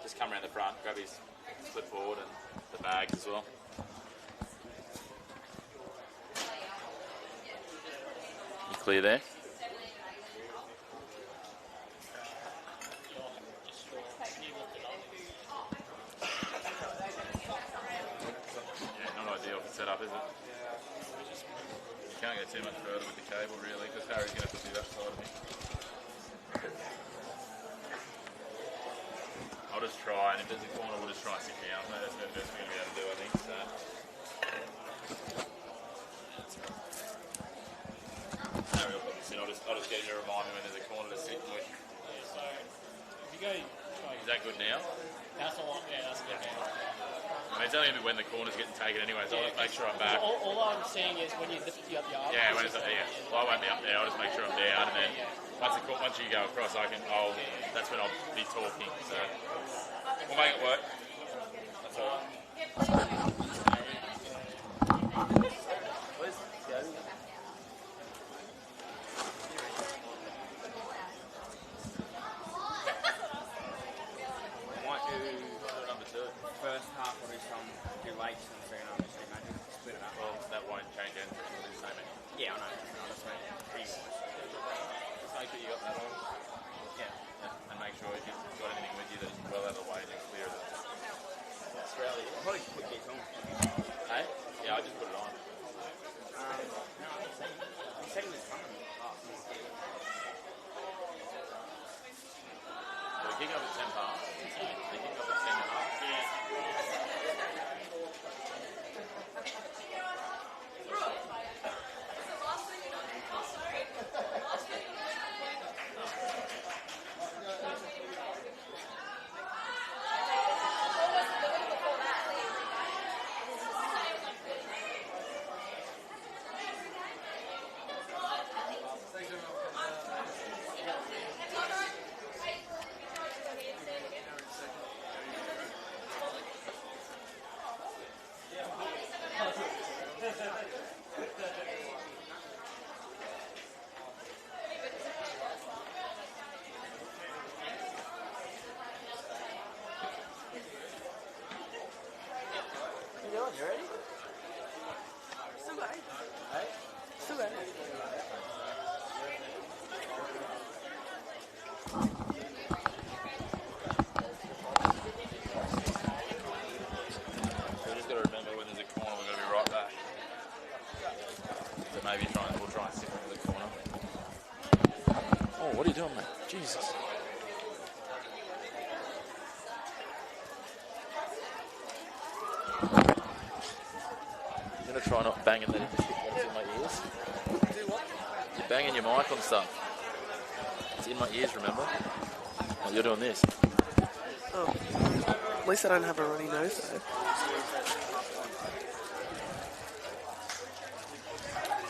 just come around the front, grab his clipboard and the bags as well. You clear there? Set up, is it? You can't go too much further with the cable, really, because Harry's going to have to do that side of me. I'll just try, and if there's a corner, we'll just try and sit down. That's the best we're going to be able to do, I think. So. Harry will put this in. I'll just get him to remind me when there's a corner to sit with. Yeah, so if you go... Is that good now? That's a lot, yeah, that's good now. I mean, it's only when the corner's getting taken anyway, so I'll just make sure I'm back. All I'm seeing is when you lift you up your arm. Yeah, when it's well, I won't be up there. I'll just make sure I'm down, and then once you go across, that's when I'll be talking. So we'll make it work. That's all right. First half will do some weights and second half just maybe split it up. Well, that won't change anything. We'll do the same. Yeah, I know. I'll just make it pretty Just make sure you got that on. Yeah. And make sure if you've got anything with you that is well out of the way, then clear it. Australia. I'll probably put these on. Hey? Yeah, I just put it on. No, I'm saying this coming. So we're kicking off at 10 past. They're kicking off at 10 and a half. Yeah. You ready? Still going. Hey? Still going. We just got to remember when there's a corner, we've got to be right back. So maybe we'll try and stick into the corner. Oh, what are you doing, mate? Jesus. I'm going to try not banging that in my ears. You're banging your mic on stuff. It's in my ears, remember? Oh, you're doing this. Oh. At least I don't have a runny nose though.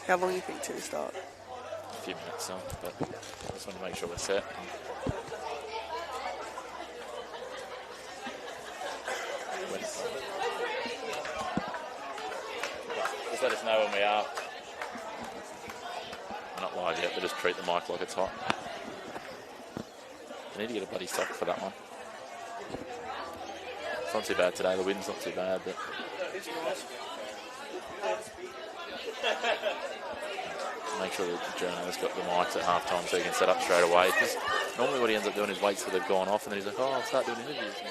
How long do you think to start? A few minutes, but I just want to make sure we're set. Just let us know when we are. We're not live yet, but just treat the mic like it's hot. I need to get a bloody sock for that one. It's not too bad today, the wind's not too bad, but... Make sure that the journalist got the mics at half time so he can set up straight away, because normally what he ends up doing is waits till they've gone off and then he's like, oh, I'll start doing interviews now.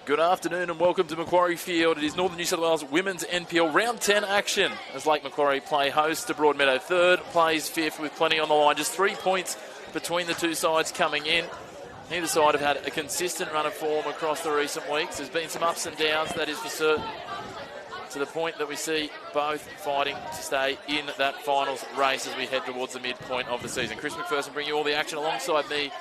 Good afternoon and welcome to Macquarie Field. It is Northern New South Wales Women's NPL Round 10 action as Lake Macquarie play host to Broadmeadow. Third plays fifth with plenty on the line. Just 3 points between the two sides coming in. Neither side have had a consistent run of form across the recent weeks. There's been some ups and downs, that is for certain, to the point that we see both fighting to stay in that finals race as we head towards the midpoint of the season. Chris McPherson bringing you all the action. Alongside me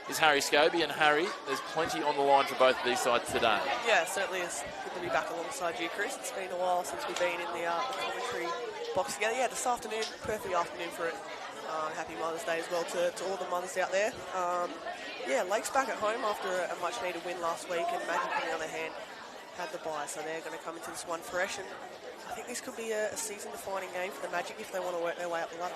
is Harry Scobie. And Harry, there's plenty on the line for both of these sides today. Yeah, it certainly is good to be back alongside you, Chris. It's been a while since we've been in the commentary box together. Yeah, this afternoon, perfect afternoon for it. Happy Mother's Day as well to all the mothers out there. Yeah, Lake's back at home after a much-needed win last week, and Magic, on the other hand, had the bye, so they're going to come into this one fresh. And I think this could be a season-defining game for the Magic if they want to work their way up the ladder.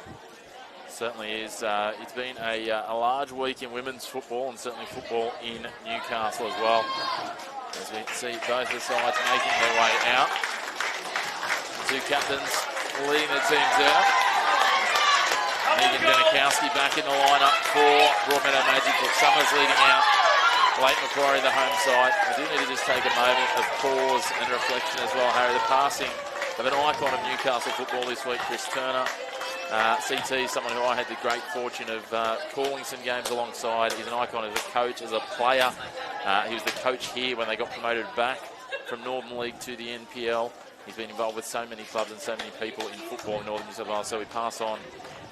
Certainly is. It's been a large week in women's football and certainly football in Newcastle as well. As we see both the sides making their way out. Two captains leading their teams out. Megan Janikowski back in the lineup for Broadmeadow Magic. But Summers leading out. Lake Macquarie, the home side. I do need to just take a moment of pause and reflection as well, Harry. The passing of an icon of Newcastle football this week, Chris Turner. CT, someone who I had the great fortune of calling some games alongside. He's an icon as a coach, as a player. He was the coach here when they got promoted back from Northern League to the NPL. He's been involved with so many clubs and so many people in football in Northern New South Wales. So we pass on,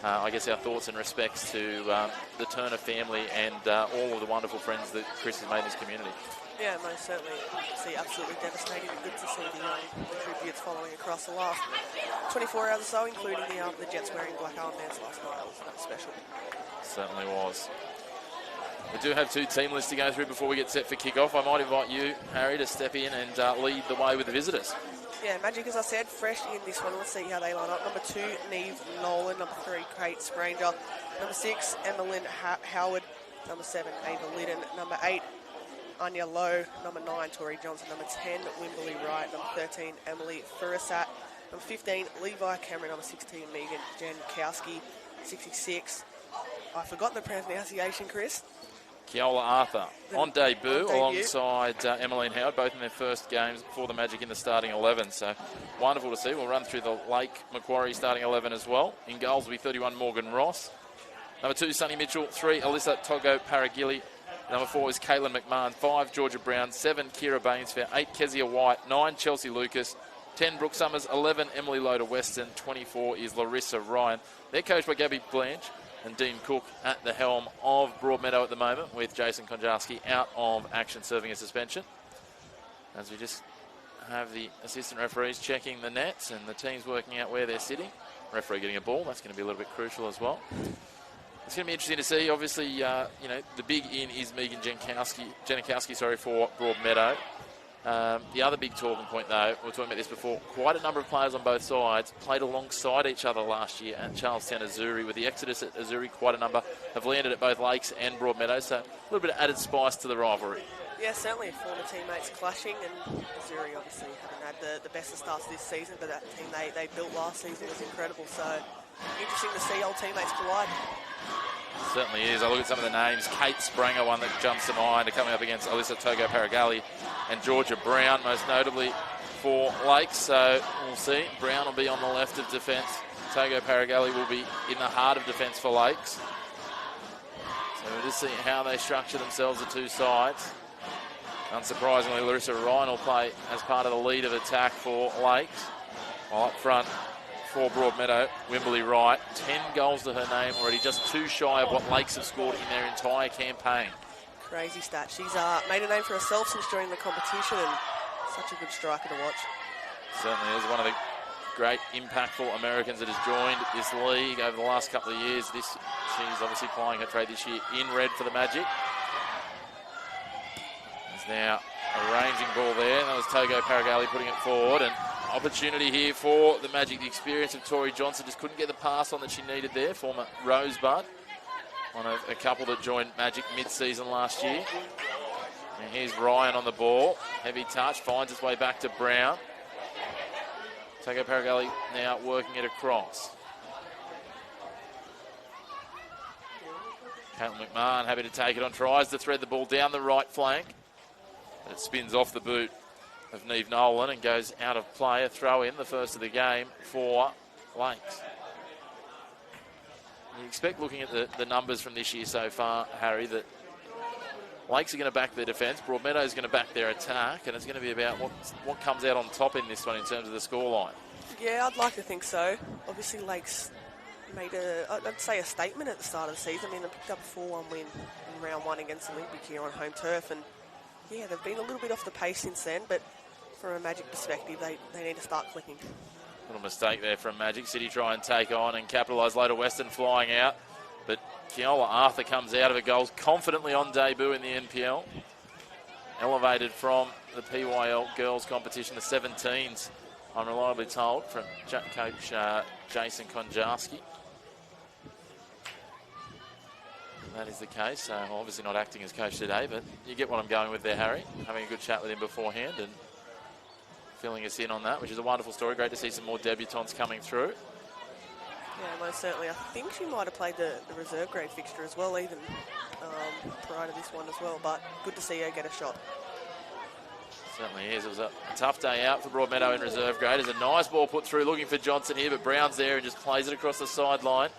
I guess, our thoughts and respects to the Turner family and all of the wonderful friends that Chris has made in this community. Yeah, most certainly. See, absolutely devastating. Good to see the tributes following across the last 24 hours or so, including the Jets wearing black armbands last night. That was special. Certainly was. We do have two team lists to go through before we get set for kickoff. I might invite you, Harry, to step in and lead the way with the visitors. Yeah, Magic, as I said, fresh in this one. Let's see how they line up. Number 2, Neve Nolan. Number 3, Kate Spranger. Number 6, Emmeline Howard. Number 7, Ava Liddon. Number 8, Anya Lowe. Number 9, Tori Johnson. Number 10, Wimberley Wright. Number 13, Emily Furasat. Number 15, Levi Cameron. Number 16, Megan Jankowski. 66. I forgot the pronunciation, Chris. Keola Arthur on debut alongside Emmeline Howard, both in their first games for the Magic in the starting 11. So wonderful to see. We'll run through the Lake Macquarie starting 11 as well. In goals will be 31, Morgan Ross. Number 2, Sunny Mitchell. 3, Alyssa Togo Paragili. Number 4 is Caitlin McMahon. 5, Georgia Brown. 7, Kira Bainsfair. 8, Kezia White. 9, Chelsea Lucas. 10, Brooke Summers. 11, Emily Loder Weston. 24 is Larissa Ryan. They're coached by Gabby Blanche and Dean Cook at the helm of Broadmeadow at the moment, with Jason Konjarski out of action serving a suspension. As we just have the assistant referees checking the nets and the teams working out where they're sitting. Referee getting a ball, that's going to be a little bit crucial as well. It's going to be interesting to see. Obviously, the big in is Megan Janikowski for Broadmeadow. The other big talking point, though, we were talking about this before, quite a number of players on both sides played alongside each other last year at Charlestown Azuri. With the exodus at Azuri, quite a number have landed at both Lakes and Broadmeadow, so a little bit of added spice to the rivalry. Yeah, certainly former teammates clashing, and Azuri obviously haven't had the best of starts this season, but that team they built last season was incredible, so interesting to see old teammates collide. Certainly is. I look at some of the names. Kate Spranger, one that jumps to mind, are coming up against Alyssa Togo Paragali and Georgia Brown, most notably for Lakes. So we'll see. Brown will be on the left of defence. Togo Paragali will be in the heart of defence for Lakes. So we'll just see how they structure themselves, the two sides. Unsurprisingly, Larissa Ryan will play as part of the lead of attack for Lakes. While up front for Broadmeadow, Wimberley Wright, 10 goals to her name already, just 2 shy of what Lakes have scored in their entire campaign. Crazy stat. She's made a name for herself since joining the competition, and such a good striker to watch. Certainly is one of the great impactful Americans that has joined this league over the last couple of years. She's obviously plying her trade this year in red for the Magic. There's now a ranging ball there. That was Togo Paragali putting it forward, and opportunity here for the Magic. The experience of Tori Johnson just couldn't get the pass on that she needed there. Former Rosebud, one of a couple that joined Magic mid-season last year. And here's Ryan on the ball. Heavy touch, finds its way back to Brown. Togo Paragali now working it across. Caitlin McMahon happy to take it on, tries to thread the ball down the right flank. It spins off the boot of Neve Nolan and goes out of play. A throw in, the first of the game for Lakes. You expect, looking at the numbers from this year so far, Harry, that Lakes are going to back their defence, Broadmeadow is going to back their attack, and it's going to be about what comes out on top in this one in terms of the scoreline. Yeah, I'd like to think so. Obviously, Lakes made I'd say a statement at the start of the season. I mean, they picked up a 4-1 win in round 1 against Olympic here on home turf, and yeah, they've been a little bit off the pace since then, but from a Magic perspective, they need to start clicking. Little mistake there from Magic City, try and take on and capitalise later. Western flying out, but Keola Arthur comes out of a goal confidently on debut in the NPL. Elevated from the PYL girls competition, the 17s, I'm reliably told, from coach Jason Konjarski. That is the case. So obviously not acting as coach today, but you get what I'm going with there, Harry. Having a good chat with him beforehand and filling us in on that, which is a wonderful story. Great to see some more debutants coming through. Yeah, most certainly. I think she might have played the reserve grade fixture as well, even prior to this one as well, but good to see her get a shot. Certainly is. It was a tough day out for Broadmeadow in reserve grade. There's a nice ball put through, looking for Johnson here, but Brown's there and just plays it across the sideline.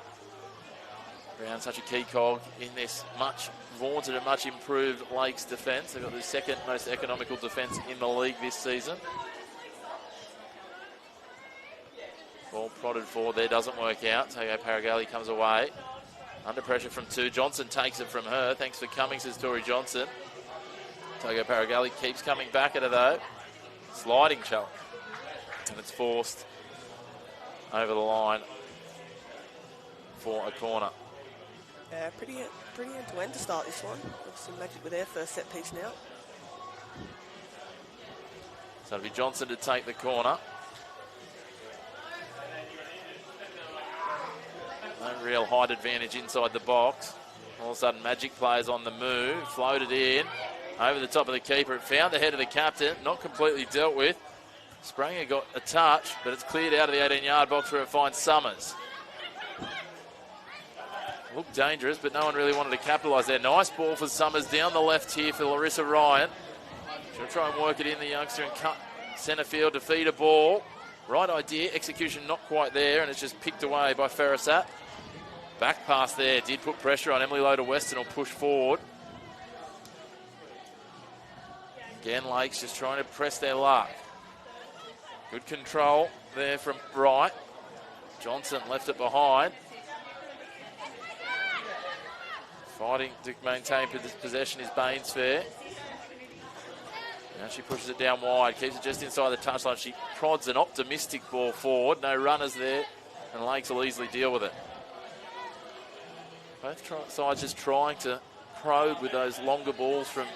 Brown, such a key cog in this much vaunted and much improved Lakes defence. They've got the second most economical defence in the league this season. Ball prodded forward there, doesn't work out. Tago Paragalli comes away. Under pressure from 2. Johnson takes it from her. Thanks for coming, says Tori Johnson. Tago Paragalli keeps coming back at her though. Sliding challenge. And it's forced over the line for a corner. Yeah, pretty end-to-end to start this one. Obviously Magic with their first set piece now. So it'll be Johnson to take the corner. No real height advantage inside the box. All of a sudden Magic players on the move. Floated in over the top of the keeper. It found the head of the captain. Not completely dealt with. Spranger got a touch, but it's cleared out of the 18-yard box where it finds Summers. Looked dangerous, but no one really wanted to capitalise there. Nice ball for Summers down the left here for Larissa Ryan. She'll try and work it in, the youngster, and cut centre field to feed a ball. Right idea, execution not quite there, and it's just picked away by Ferrisat. Back pass there, did put pressure on Emily Loder Weston, will push forward. Again, Lakes just trying to press their luck. Good control there from Wright. Johnson left it behind. Fighting to maintain possession is Bainsfair. Now she pushes it down wide, keeps it just inside the touchline. She prods an optimistic ball forward. No runners there, and Lakes will easily deal with it. Both sides just trying to probe with those longer balls from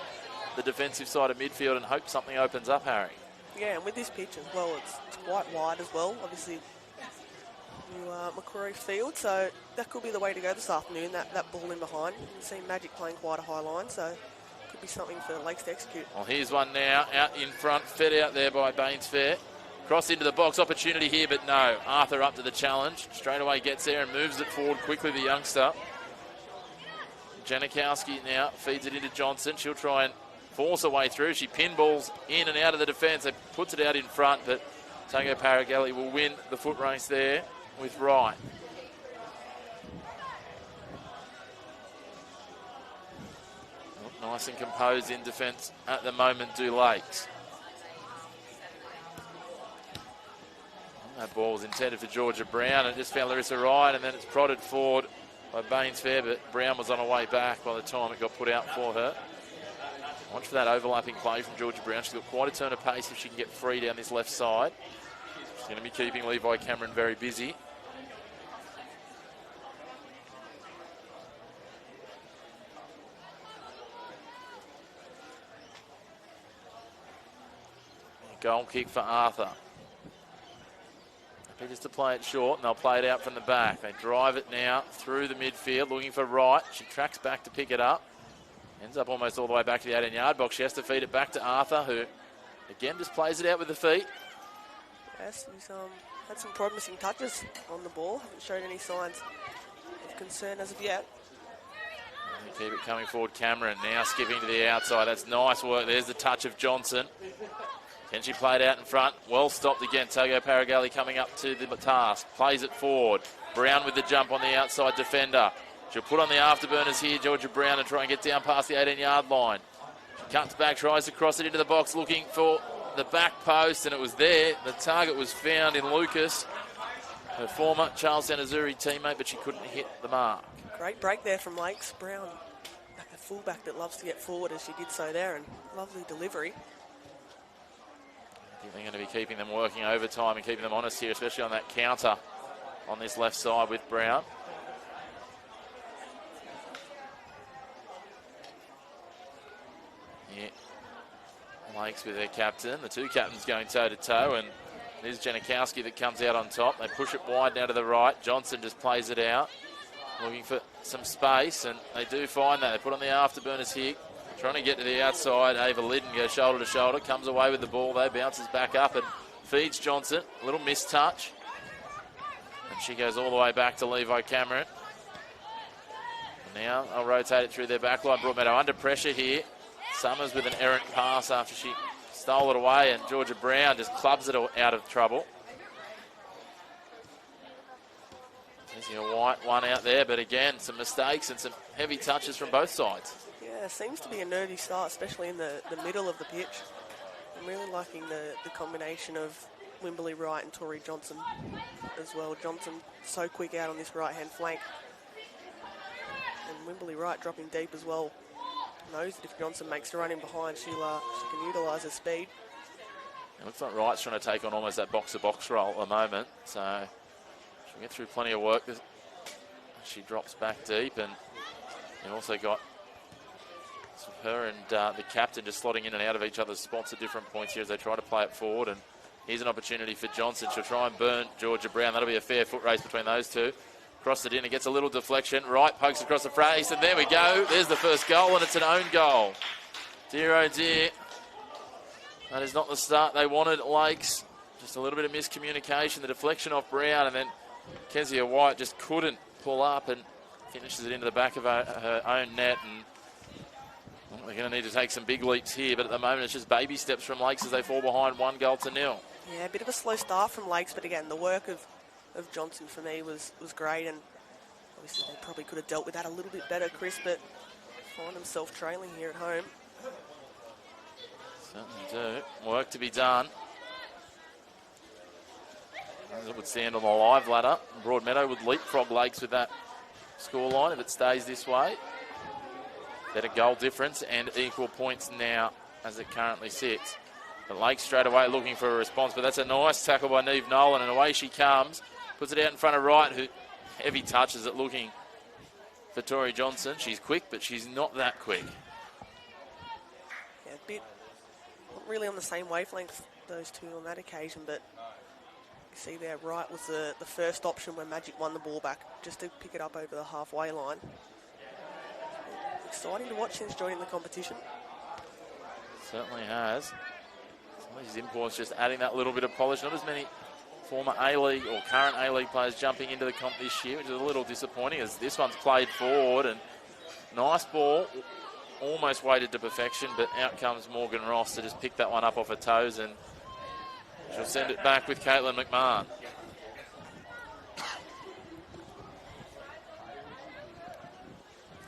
the defensive side of midfield and hope something opens up, Harry. Yeah, and with this pitch as well, it's quite wide as well. Obviously, new Macquarie field, so that could be the way to go this afternoon, that ball in behind. You can see Magic playing quite a high line, so could be something for Lakes to execute. Well, here's one now, out in front, fed out there by Bainsfair. Cross into the box, opportunity here, but no. Arthur up to the challenge, straight away gets there and moves it forward quickly, the youngster. Janikowski now feeds it into Johnson. She'll try and force her way through. She pinballs in and out of the defence. It puts it out in front, but Tago Paragalli will win the foot race there with Wright. Nice and composed in defence at the moment, do Lakes. That ball was intended for Georgia Brown. It just found Larissa Ryan, and then it's prodded forward by Bainsfair, but Brown was on her way back by the time it got put out for her. Watch for that overlapping play from Georgia Brown. She's got quite a turn of pace if she can get free down this left side. She's going to be keeping Levi Cameron very busy. Goal kick for Arthur. Happy just to play it short, and they'll play it out from the back. They drive it now through the midfield, looking for Wright. She tracks back to pick it up. Ends up almost all the way back to the 18-yard box. She has to feed it back to Arthur, who, again, just plays it out with the feet. Yes, he's had some promising touches on the ball. Haven't showed any signs of concern as of yet. Keep it coming forward. Cameron now skipping to the outside. That's nice work. There's the touch of Johnson. Can she play it out in front? Well stopped again. Togo Paragalli coming up to the task. Plays it forward. Brown with the jump on the outside defender. She'll put on the afterburners here, Georgia Brown, and try and get down past the 18-yard line. She cuts back, tries to cross it into the box, looking for the back post, and it was there. The target was found in Lucas, her former Charlestown Azuri teammate, but she couldn't hit the mark. Great break there from Lakes. Brown, a fullback that loves to get forward as she did so there, and lovely delivery. I think they're going to be keeping them working overtime and keeping them honest here, especially on that counter on this left side with Brown. Yeah. Lakes with their captain. The two captains going toe-to-toe, and there's Janikowski that comes out on top. They push it wide now to the right. Johnson just plays it out, looking for some space, and they do find that. They put on the afterburners here, trying to get to the outside. Ava Liddon goes shoulder to shoulder, comes away with the ball though, bounces back up and feeds Johnson. A little missed touch. And she goes all the way back to Levi Cameron. And now I'll rotate it through their back line. Broadmeadow under pressure here. Summers with an errant pass after she stole it away, and Georgia Brown just clubs it out of trouble. There's a white one out there, but again, some mistakes and some heavy touches from both sides. Yeah, seems to be a nerdy start, especially in the middle of the pitch. I'm really liking the combination of Wimberley Wright and Tori Johnson as well. Johnson so quick out on this right-hand flank. And Wimberley Wright dropping deep as well. Knows that if Johnson makes a run in behind, she can utilise her speed. It looks like Wright's trying to take on almost that box-to-box role at the moment. So she'll get through plenty of work. She drops back deep, and you've also got her and the captain just slotting in and out of each other's spots at different points here as they try to play it forward. And here's an opportunity for Johnson. She'll try and burn Georgia Brown. That'll be a fair foot race between those two. Cross it in, it gets a little deflection. Wright pokes across the face, and there we go. There's the first goal, and it's an own goal. Dear, oh dear. That is not the start they wanted at Lakes. Just a little bit of miscommunication. The deflection off Brown, and then Kezia White just couldn't pull up and finishes it into the back of her own net. And well, they're going to need to take some big leaps here, but at the moment it's just baby steps from Lakes as they fall behind 1-0. Yeah, a bit of a slow start from Lakes, but again, the work of Johnson for me was great, and obviously they probably could have dealt with that a little bit better, Chris, but find himself trailing here at home. Certainly do. Work to be done. As it would stand on the live ladder, Broadmeadow would leapfrog Lakes with that scoreline if it stays this way. Better goal difference and equal points now as it currently sits. But Lakes straight away looking for a response, but that's a nice tackle by Neve Nolan, and away she comes. Puts it out in front of Wright, who heavy touches it looking for Tori Johnson. She's quick, but she's not that quick. Yeah, a bit not really on the same wavelength, those two on that occasion, but you see there, Wright was the first option when Magic won the ball back, just to pick it up over the halfway line. Exciting to watch since joining the competition. Certainly has. Some of these imports just adding that little bit of polish. Not as many former A-League or current A-League players jumping into the comp this year, which is a little disappointing as this one's played forward, and nice ball, almost weighted to perfection, but out comes Morgan Ross to just pick that one up off her toes, and she'll send it back with Caitlin McMahon.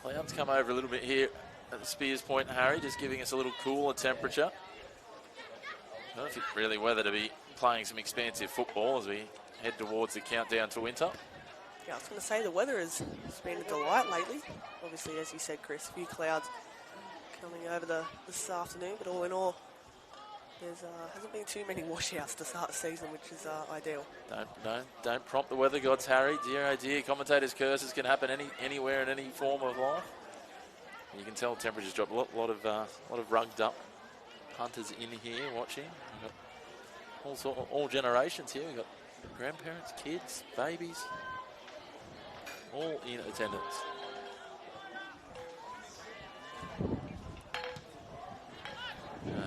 Clouds come over a little bit here at the Spears Point, Harry, just giving us a little cooler temperature. Perfect, really, weather to be playing some expansive football as we head towards the countdown to winter. Yeah, I was going to say the weather has been a delight lately. Obviously, as you said, Chris, a few clouds coming over this afternoon, but all in all, there's hasn't been too many washouts to start the season, which is ideal. Don't prompt the weather gods, Harry. Dear, oh dear, commentators' curses can happen anywhere in any form of life. You can tell temperatures drop. A lot of rugged up punters in here watching. We've got all generations here. We've got grandparents, kids, babies, all in attendance.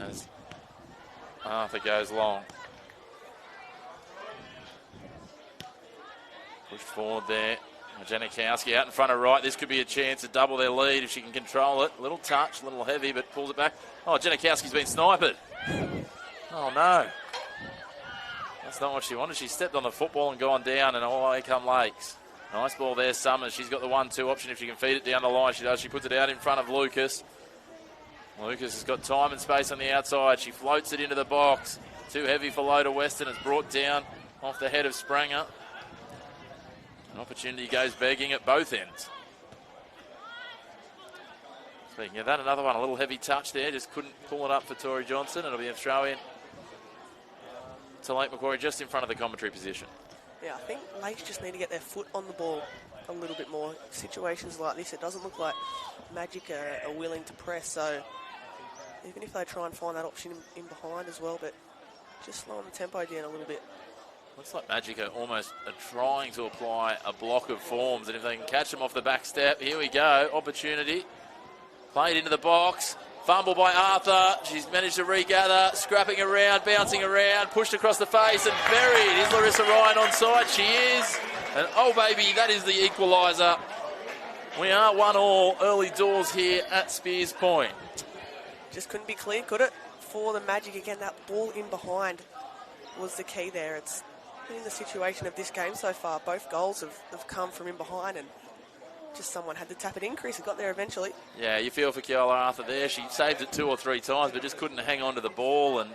As Arthur goes long. Pushed forward there. Janikowski out in front of right. This could be a chance to double their lead if she can control it. Little touch, a little heavy, but pulls it back. Oh, Janikowski's been sniped. Oh, no. That's not what she wanted. She stepped on the football and gone down, and away come Lakes. Nice ball there, Summers. She's got the 1-2 option if she can feed it down the line. She does. She puts it out in front of Lucas. Lucas has got time and space on the outside. She floats it into the box. Too heavy for Loda Western. It's brought down off the head of Spranger. An opportunity goes begging at both ends. Speaking of that, another one, a little heavy touch there. Just couldn't pull it up for Tori Johnson. It'll be a throw in to Lake Macquarie just in front of the commentary position. Yeah, I think Lakes just need to get their foot on the ball a little bit more. Situations like this, it doesn't look like Magic are willing to press, so even if they try and find that option in behind as well, but just slowing the tempo down a little bit. Looks like Magic are almost trying to apply a block of forms, and if they can catch them off the back step, here we go, opportunity. Played into the box. Fumble by Arthur. She's managed to regather, scrapping around, bouncing around, pushed across the face and buried. Is Larissa Ryan onside? She is. And oh baby, that is the equaliser. We are 1-1 early doors here at Spears Point. Just couldn't be clear, could it? For the Magic again, that ball in behind was the key there. It's been the situation of this game so far. Both goals have come from in behind, and just someone had to tap it in. Chris got there eventually. Yeah, you feel for Keola Arthur there. She saved it 2 or 3 times, but just couldn't hang on to the ball. And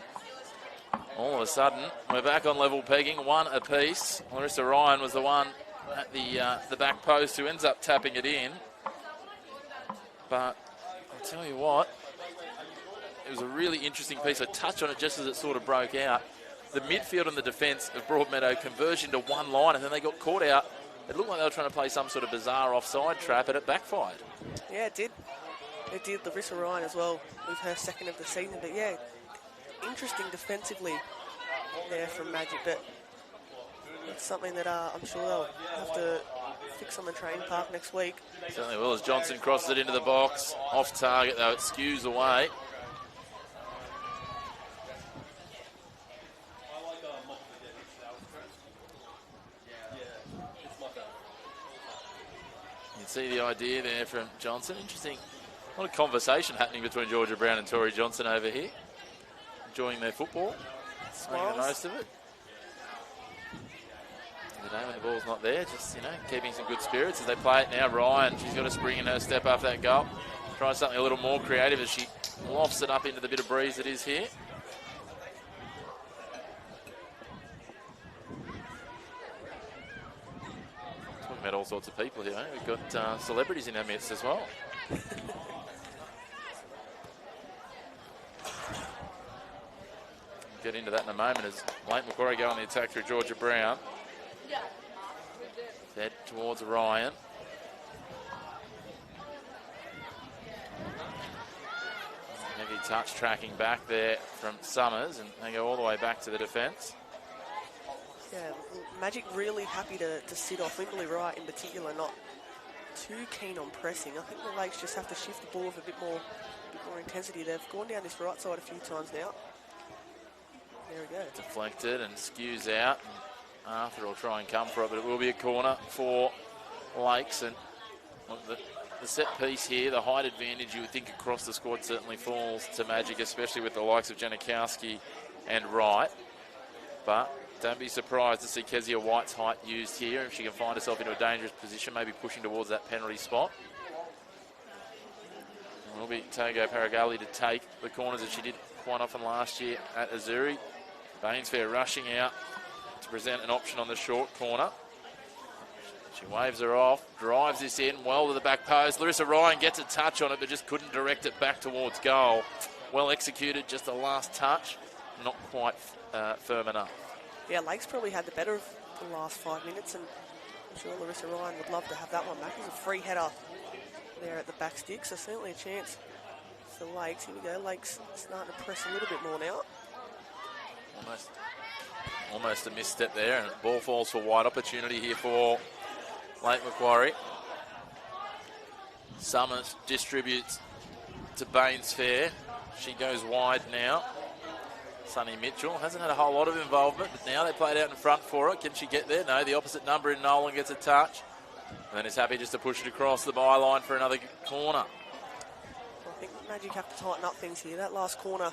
all of a sudden, we're back on level pegging, 1 apiece. Larissa Ryan was the one at the back post who ends up tapping it in. But I'll tell you what, it was a really interesting piece. I touched on it just as it sort of broke out. The midfield and the defence of Broadmeadow converged into one line, and then they got caught out. It looked like they were trying to play some sort of bizarre offside trap, and it backfired. Yeah, it did. It did. Larissa Ryan as well with her second of the season. But yeah, interesting defensively there from Magic. But it's something that I'm sure they'll have to fix on the training park next week. Certainly will, as Johnson crosses it into the box. Off target, though, it skews away. See the idea there from Johnson. Interesting. A lot of conversation happening between Georgia Brown and Tori Johnson over here. Enjoying their football. Making the most of it. The day when the ball's not there, just, keeping some good spirits as they play it now. Ryan, she's got a spring in her step after that goal. Try something a little more creative as she lofts it up into the bit of breeze that is here. Met all sorts of people here. We've got celebrities in our midst as well. Get into that in a moment as Lake Macquarie go on the attack through Georgia Brown. Fed towards Ryan. Heavy touch tracking back there from Summers, and they go all the way back to the defence. Yeah, Magic really happy to sit off. Wimberley Wright in particular, not too keen on pressing. I think the Lakes just have to shift the ball with a bit more intensity. They've gone down this right side a few times now. There we go. Deflected and skews out. And Arthur will try and come for it, but it will be a corner for Lakes. And the set piece here, the height advantage you would think across the squad certainly falls to Magic, especially with the likes of Janikowski and Wright. But don't be surprised to see Kezia White's height used here if she can find herself into a dangerous position, maybe pushing towards that penalty spot. It will be Togo Paragali to take the corners that she did quite often last year at Azuri. Bainsfair rushing out to present an option on the short corner. She waves her off, drives this in well to the back post. Larissa Ryan gets a touch on it, but just couldn't direct it back towards goal. Well executed, just a last touch, not quite firm enough. Yeah, Lakes probably had the better of the last 5 minutes, and I'm sure Larissa Ryan would love to have that one back. There's a free header there at the back stick, so certainly a chance for Lakes. Here we go, Lakes starting to press a little bit more now. Almost a misstep there, and ball falls for White. Opportunity here for Lake Macquarie. Summers distributes to Bainsfair. She goes wide now. Sonny Mitchell hasn't had a whole lot of involvement, but now they play it out in front for her. Can she get there? No, the opposite number in Nolan gets a touch. And then is happy just to push it across the byline for another corner. I think Magic have to tighten up things here. That last corner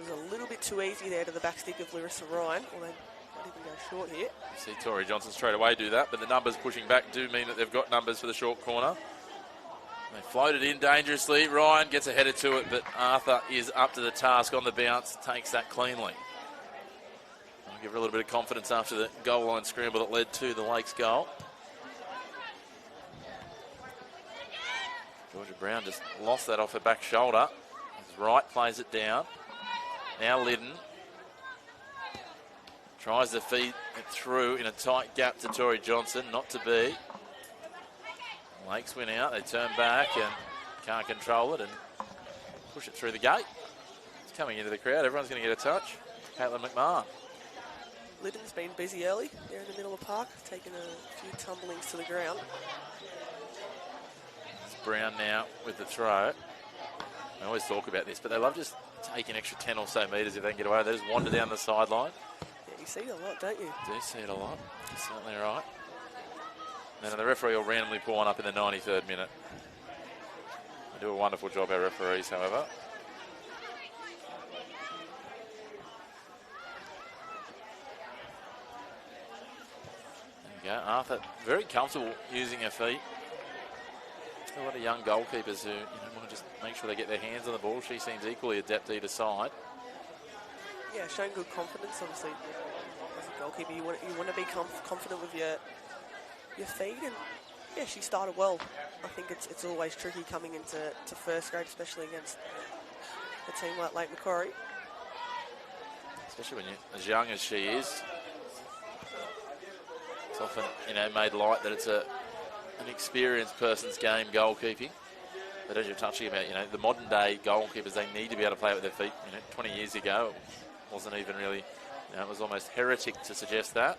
was a little bit too easy there to the back stick of Larissa Ryan. Well, they might even go short here. You see Tori Johnson straight away do that, but the numbers pushing back do mean that they've got numbers for the short corner. They floated in dangerously. Ryan gets ahead to it, but Arthur is up to the task on the bounce, takes that cleanly. I'll give her a little bit of confidence after the goal line scramble that led to the Lakes goal. Georgia Brown just lost that off her back shoulder. His right plays it down. Now Liddon tries to feed it through in a tight gap to Tori Johnson, not to be. Lakes win out, they turn back and can't control it and push it through the gate. It's coming into the crowd, everyone's going to get a touch. Caitlin McMahon. Liddon's been busy early there in the middle of the park, taking a few tumblings to the ground. It's Brown now with the throw. I always talk about this, but they love just taking an extra 10 or so metres if they can get away. They just wander down the sideline. Yeah, you see it a lot, don't you? Do see it a lot. You're certainly right. And then the referee will randomly pour one up in the 93rd minute. They do a wonderful job, our referees, however. There you go. Arthur, very comfortable using her feet. A lot of young goalkeepers who want to just make sure they get their hands on the ball. She seems equally adept either side. Yeah, showing good confidence, obviously. As a goalkeeper, you want to be confident with your feet, and yeah, she started well. I think it's always tricky coming into first grade, especially against a team like Lake Macquarie. Especially when you're as young as she is. It's often, made light that it's an experienced person's game, goalkeeping. But as you're touching about, the modern day goalkeepers, they need to be able to play with their feet. 20 years ago, it wasn't even really, it was almost heretic to suggest that.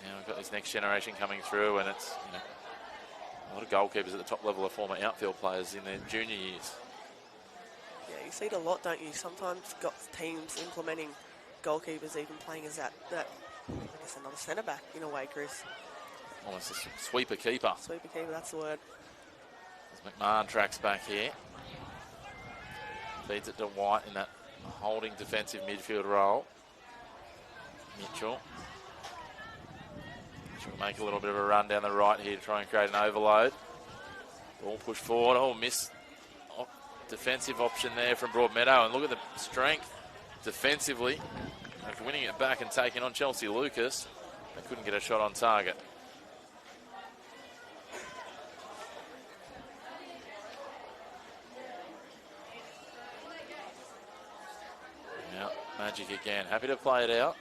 Now we've got this next generation coming through, and it's a lot of goalkeepers at the top level are former outfield players in their junior years. Yeah, you see it a lot, don't you? Sometimes got teams implementing goalkeepers even playing as that I guess another centre back in a way, Chris. Almost a sweeper keeper. Sweeper keeper, that's the word. As McMahon tracks back here, feeds it to White in that holding defensive midfield role. Mitchell. She'll make a little bit of a run down the right here to try and create an overload. Ball pushed forward. Oh, miss defensive option there from Broadmeadow. And look at the strength defensively of winning it back and taking on Chelsea Lucas. They couldn't get a shot on target. Now, Magic again. Happy to play it out.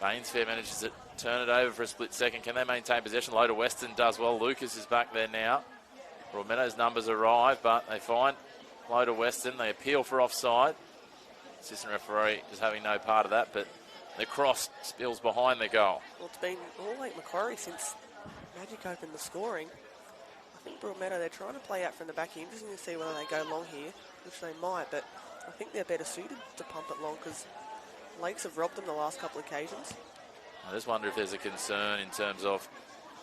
Bainsfair manages to turn it over for a split second. Can they maintain possession? Low to Weston does well. Lucas is back there now. Broadmeadow's numbers arrive, but they find low to Weston. They appeal for offside. Assistant referee is having no part of that, but the cross spills behind the goal. Well, it's been all Lake Macquarie since Magic opened the scoring. I think Broadmeadow, they're trying to play out from the back here. Interesting to see whether they go long here, which they might, but I think they're better suited to pump it long because Lakes have robbed them the last couple of occasions. I just wonder if there's a concern in terms of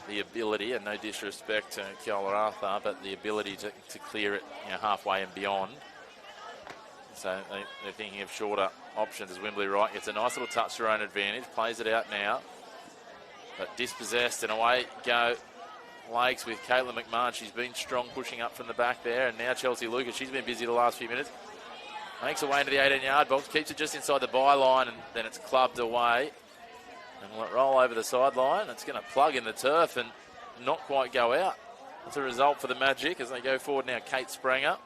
the ability, and no disrespect to Keola Arthur, but the ability to clear it halfway and beyond. So they're thinking of shorter options as Wembley Wright gets a nice little touch to her own advantage, plays it out now, but dispossessed, and away go Lakes with Caitlin McMahon. She's been strong pushing up from the back there, and now Chelsea Lucas, she's been busy the last few minutes. Makes her way into the 18-yard box, keeps it just inside the byline, and then it's clubbed away. And will it roll over the sideline? It's going to plug in the turf and not quite go out. That's a result for the Magic as they go forward now. Kate Spranger,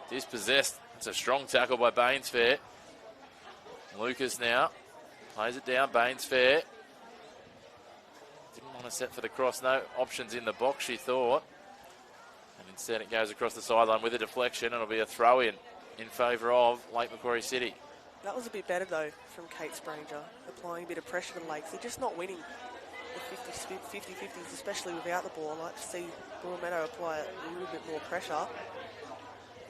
dispossessed. It's a strong tackle by Bainsfair. Lucas now plays it down. Bainsfair didn't want to set for the cross. No options in the box, she thought. And instead it goes across the sideline with a deflection. It'll be a throw-in favour of Lake Macquarie City. That was a bit better, though, from Kate Spranger, applying a bit of pressure to the Lakes. They're just not winning the 50-50s, especially without the ball. I'd like to see Broadmeadow apply a little bit more pressure.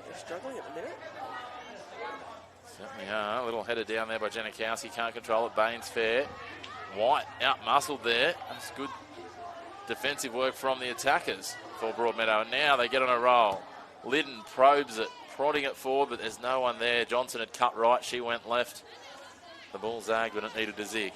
They're struggling at the minute. Certainly are. A little header down there by Janikowski. Can't control it. Bainsfair. White out-muscled there. That's good defensive work from the attackers for Broadmeadow. And now they get on a roll. Liddon probes it, prodding it forward, but there's no one there. Johnson had cut right, she went left. The ball zagged when it needed to zig.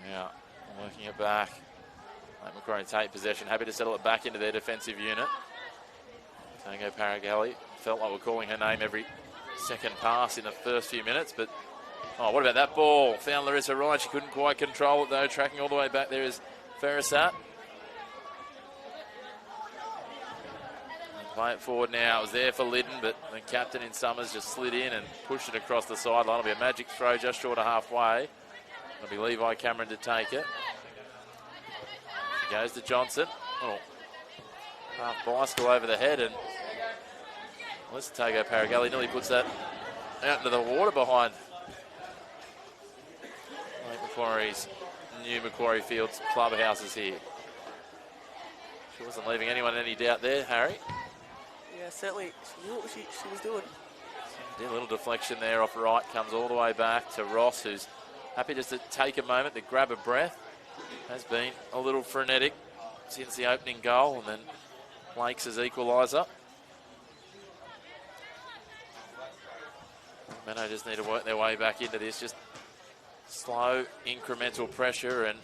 Now, working it back. Let Macquarie take possession, happy to settle it back into their defensive unit. Tango Paragalli felt like we're calling her name every second pass in the first few minutes, but oh, what about that ball? Found Larissa Ryan, she couldn't quite control it though, tracking all the way back there is Ferrisat. Play it forward now, it was there for Liddon, but the captain in Summers just slid in and pushed it across the sideline. It'll be a magic throw just short of halfway. It'll be Levi Cameron to take it. She goes to Johnson. Oh, half bicycle over the head, and Tago Paragalli nearly puts that out into the water behind Macquarie's new Macquarie Fields clubhouses here. She wasn't leaving anyone any doubt there, Harry. Yeah, certainly she knew what she was doing. A little deflection there off right, comes all the way back to Ross, who's happy just to take a moment to grab a breath. Has been a little frenetic since the opening goal, and then Lakes as equaliser. Meadow just need to work their way back into this, just slow incremental pressure and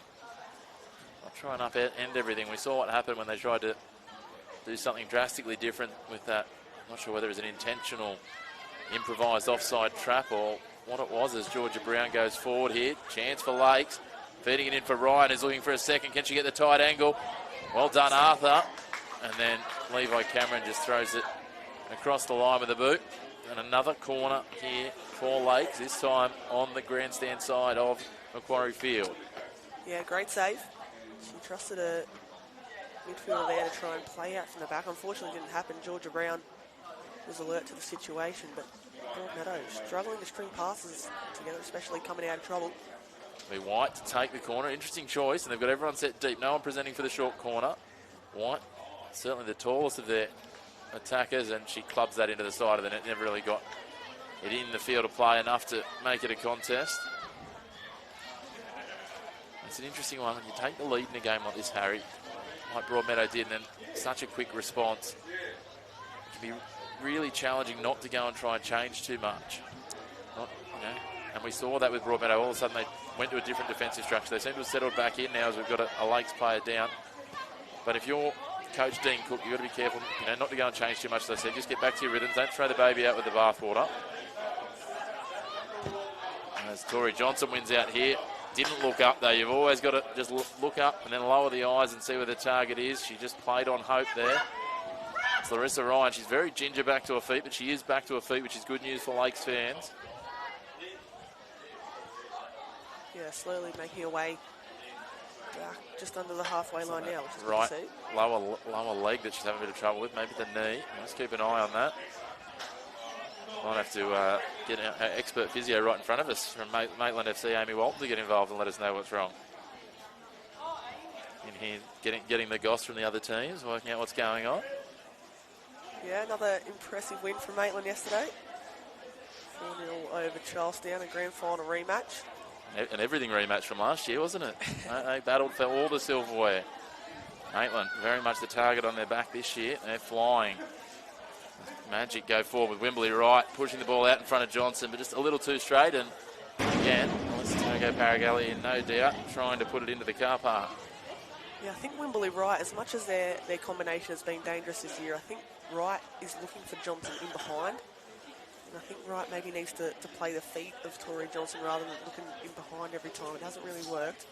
not try and upend everything. We saw what happened when they tried to do something drastically different with that. I'm not sure whether it was an intentional improvised offside trap or what it was, as Georgia Brown goes forward here. Chance for Lakes, feeding it in for Ryan, who's looking for a second. Can she get the tight angle? Well done, Arthur. And then Levi Cameron just throws it across the line with the boot. And another corner here for Lakes, this time on the grandstand side of Macquarie Field. Yeah, great save. She trusted a midfielder there to try and play out from the back. Unfortunately, it didn't happen. Georgia Brown was alert to the situation, but Broadmeadow struggling to string passes together, especially coming out of trouble. It'll be White to take the corner. Interesting choice, and they've got everyone set deep. No one presenting for the short corner. White, certainly the tallest of their attackers, and she clubs that into the side of the net. Never really got it in the field of play enough to make it a contest. It's an interesting one when you take the lead in a game like this, Harry, like Broadmeadow did, and then such a quick response. It can be really challenging not to go and try and change too much. And we saw that with Broadmeadow. All of a sudden they went to a different defensive structure. They seem to have settled back in now as we've got a Lakes player down. But if you're Coach Dean Cook, you've got to be careful, not to go and change too much, as I said. Just get back to your rhythms. Don't throw the baby out with the bathwater. As Tori Johnson wins out here. Didn't look up, though. You've always got to just look up and then lower the eyes and see where the target is. She just played on hope there. It's Larissa Ryan. She's very ginger back to her feet, but she is back to her feet, which is good news for Lakes fans. Yeah, slowly making her way back just under the halfway line now, which is right. good to see. Lower leg that she's having a bit of trouble with, maybe the knee. Let's keep an eye on that. Might have to get our expert physio right in front of us from Maitland FC, Amy Walton, to get involved and let us know what's wrong. In here, getting the goss from the other teams, working out what's going on. Yeah, another impressive win from Maitland yesterday. 4-0 over Charlestown, a grand final rematch. An everything rematch from last year, wasn't it? They battled for all the silverware. Maitland, very much the target on their back this year. They're flying. Magic go forward with Wimberley right, pushing the ball out in front of Johnson, but just a little too straight. And again, Tago Paragalli in no doubt, trying to put it into the car park. Yeah, I think Wimberley Wright, as much as their combination has been dangerous this year, I think Wright is looking for Johnson in behind. And I think Wright maybe needs to play the feet of Tori Johnson rather than looking in behind every time. It hasn't really worked.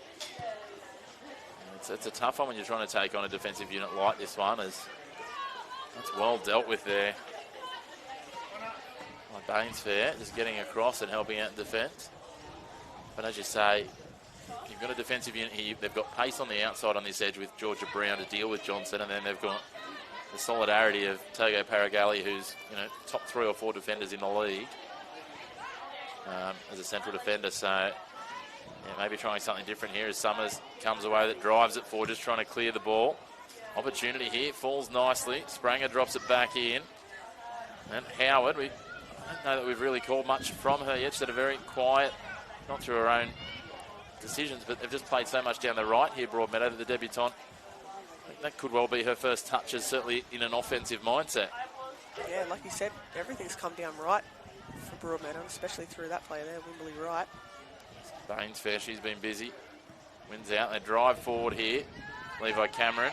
It's a tough one when you're trying to take on a defensive unit like this one. That's well dealt with there. Like Bainsfair, just getting across and helping out in defence. But as you say, you've got a defensive unit here. They've got pace on the outside on this edge with Georgia Brown to deal with Johnson, and then they've got the solidarity of Tago Paragalli, who's top 3 or 4 defenders in the league as a central defender. So yeah, maybe trying something different here as Summers comes away that drives it forward, just trying to clear the ball. Opportunity here, falls nicely. Spranger drops it back in. And Howard, I don't know that we've really called much from her yet. She's had a very quiet, not through her own decisions, but they've just played so much down the right here, Broadmeadow, that the debutante. I think that could well be her first touches, certainly in an offensive mindset. Yeah, like you said, everything's come down right for Broadmeadow, especially through that player there, Wimberley Wright. Baines fair, she's been busy. Wins out, they drive forward here. Levi Cameron.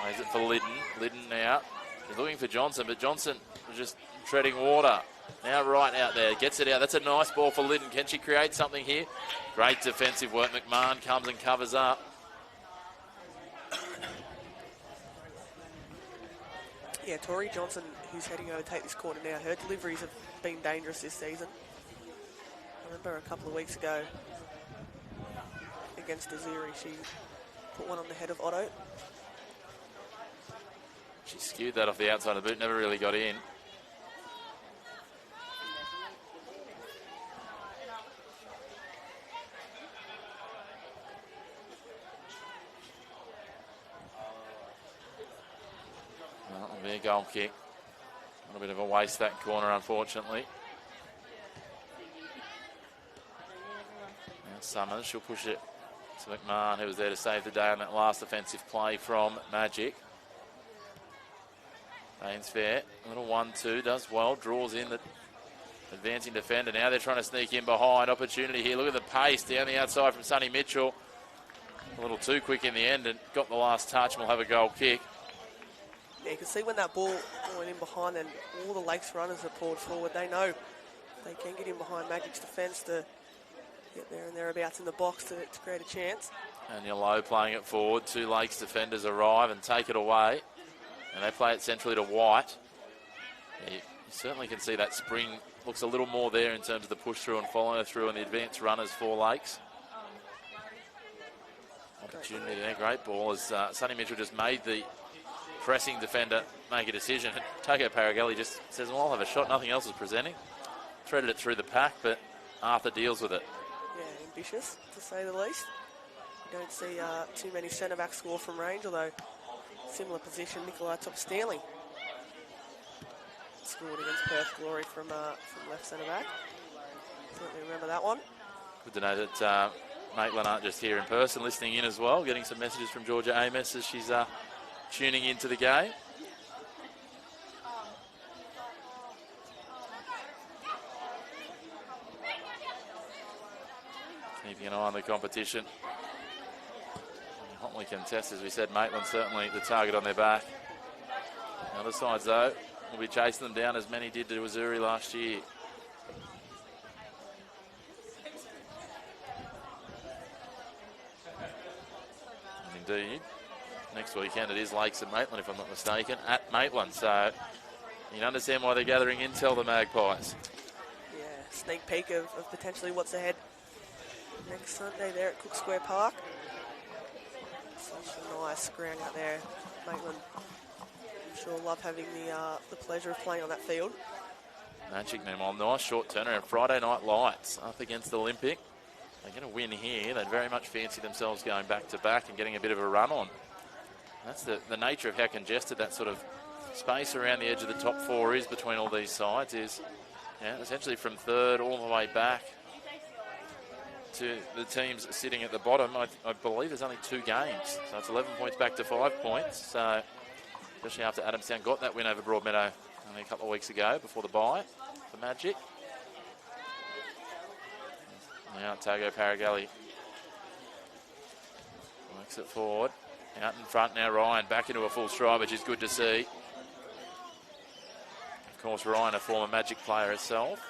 Plays it for Liddon. Liddon now. He's looking for Johnson, but Johnson was just treading water. Now right out there, gets it out. That's a nice ball for Liddon. Can she create something here? Great defensive work. McMahon comes and covers up. Yeah, Tori Johnson, who's heading over to take this corner now, her deliveries have been dangerous this season. I remember a couple of weeks ago against Azuri, she put one on the head of Otto. She skewed that off the outside of the boot, never really got in. Well, it'll be a goal kick. A little bit of a waste, that corner, unfortunately. Now Summers, she'll push it to McMahon, who was there to save the day on that last offensive play from Magic. Baines fair, a little 1-2, does well, draws in the advancing defender. Now they're trying to sneak in behind. Opportunity here, look at the pace down the outside from Sonny Mitchell. A little too quick in the end and got the last touch, and we'll have a goal kick. Yeah, you can see when that ball went in behind and all the Lakes runners are pulled forward. They know they can get in behind Magic's defence to get there and thereabouts in the box to create a chance. And Yellow playing it forward. Two Lakes defenders arrive and take it away. And they play it centrally to White. Yeah, you certainly can see that spring looks a little more there in terms of the push through and follow through and the advanced runners for Lakes. Opportunity there, great ball as Sonny Mitchell just made the pressing defender make a decision. And Tako Paragelli just says, well, I'll have a shot, nothing else is presenting. Threaded it through the pack, but Arthur deals with it. Yeah, ambitious to say the least. You don't see too many centre backs score from range, although similar position, Nikolai Top-Stanley scored against Perth Glory from left centre back. Certainly remember that one. Good to know that Maitland aren't just here in person, listening in as well, getting some messages from Georgia Amos as she's tuning into the game. Keeping an eye on the competition. Hotly contested, as we said. Maitland certainly the target on their back. The other sides, though, will be chasing them down as many did to Azuri last year. And indeed, next weekend it is Lakes and Maitland, if I'm not mistaken, at Maitland. So you can understand why they're gathering intel, the Magpies. Yeah, sneak peek of potentially what's ahead next Sunday there at Cook Square Park. Such a nice ground out there. Maitland, I'm sure, love having the pleasure of playing on that field. Magic, meanwhile, nice short turnaround. Friday Night Lights up against Olympic. They're going to win here. They'd very much fancy themselves going back-to-back and getting a bit of a run on. That's the nature of how congested that sort of space around the edge of the top four is between all these sides. Is essentially from third all the way back to the teams sitting at the bottom. I believe there's only 2 games, so it's 11 points back to 5 points. So especially after Adamstown got that win over Broadmeadow only a couple of weeks ago before the bye for Magic. Now Tago Paragelli works it forward. Out in front now, Ryan back into a full stride, which is good to see. Of course, Ryan, a former Magic player herself.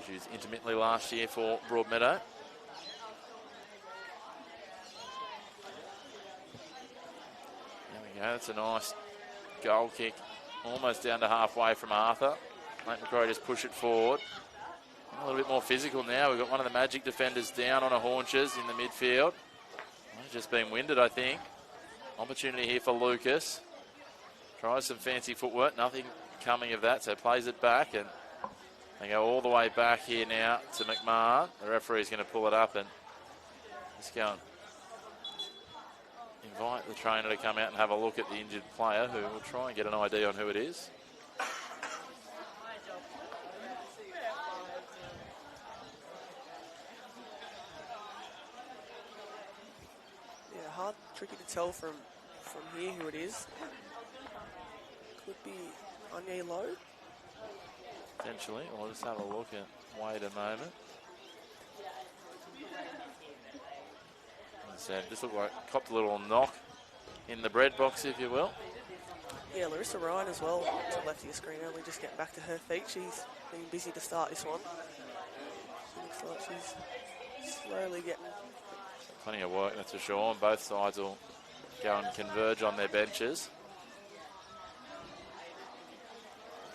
She was intermittently last year for Broadmeadow. There we go, that's a nice goal kick. Almost down to halfway from Arthur. Lake Macquarie just push it forward. A little bit more physical now. We've got one of the Magic defenders down on her haunches in the midfield. Just been winded, I think. Opportunity here for Lucas. Tries some fancy footwork. Nothing coming of that, so plays it back. And They go all the way back here now to McMahon. The referee's going to pull it up and just go and invite the trainer to come out and have a look at the injured player, who will try and get an idea on who it is. Yeah, hard, tricky to tell from here who it is. Could be Anya Lowe. Potentially. We'll just have a look and wait a moment. As I said, just looked like copped a little knock in the bread box, if you will. Yeah, Larissa Ryan as well, to the left of your screen, only just getting back to her feet. She's been busy to start this one. She looks like she's slowly getting... Plenty of work, that's for sure, and both sides will go and converge on their benches.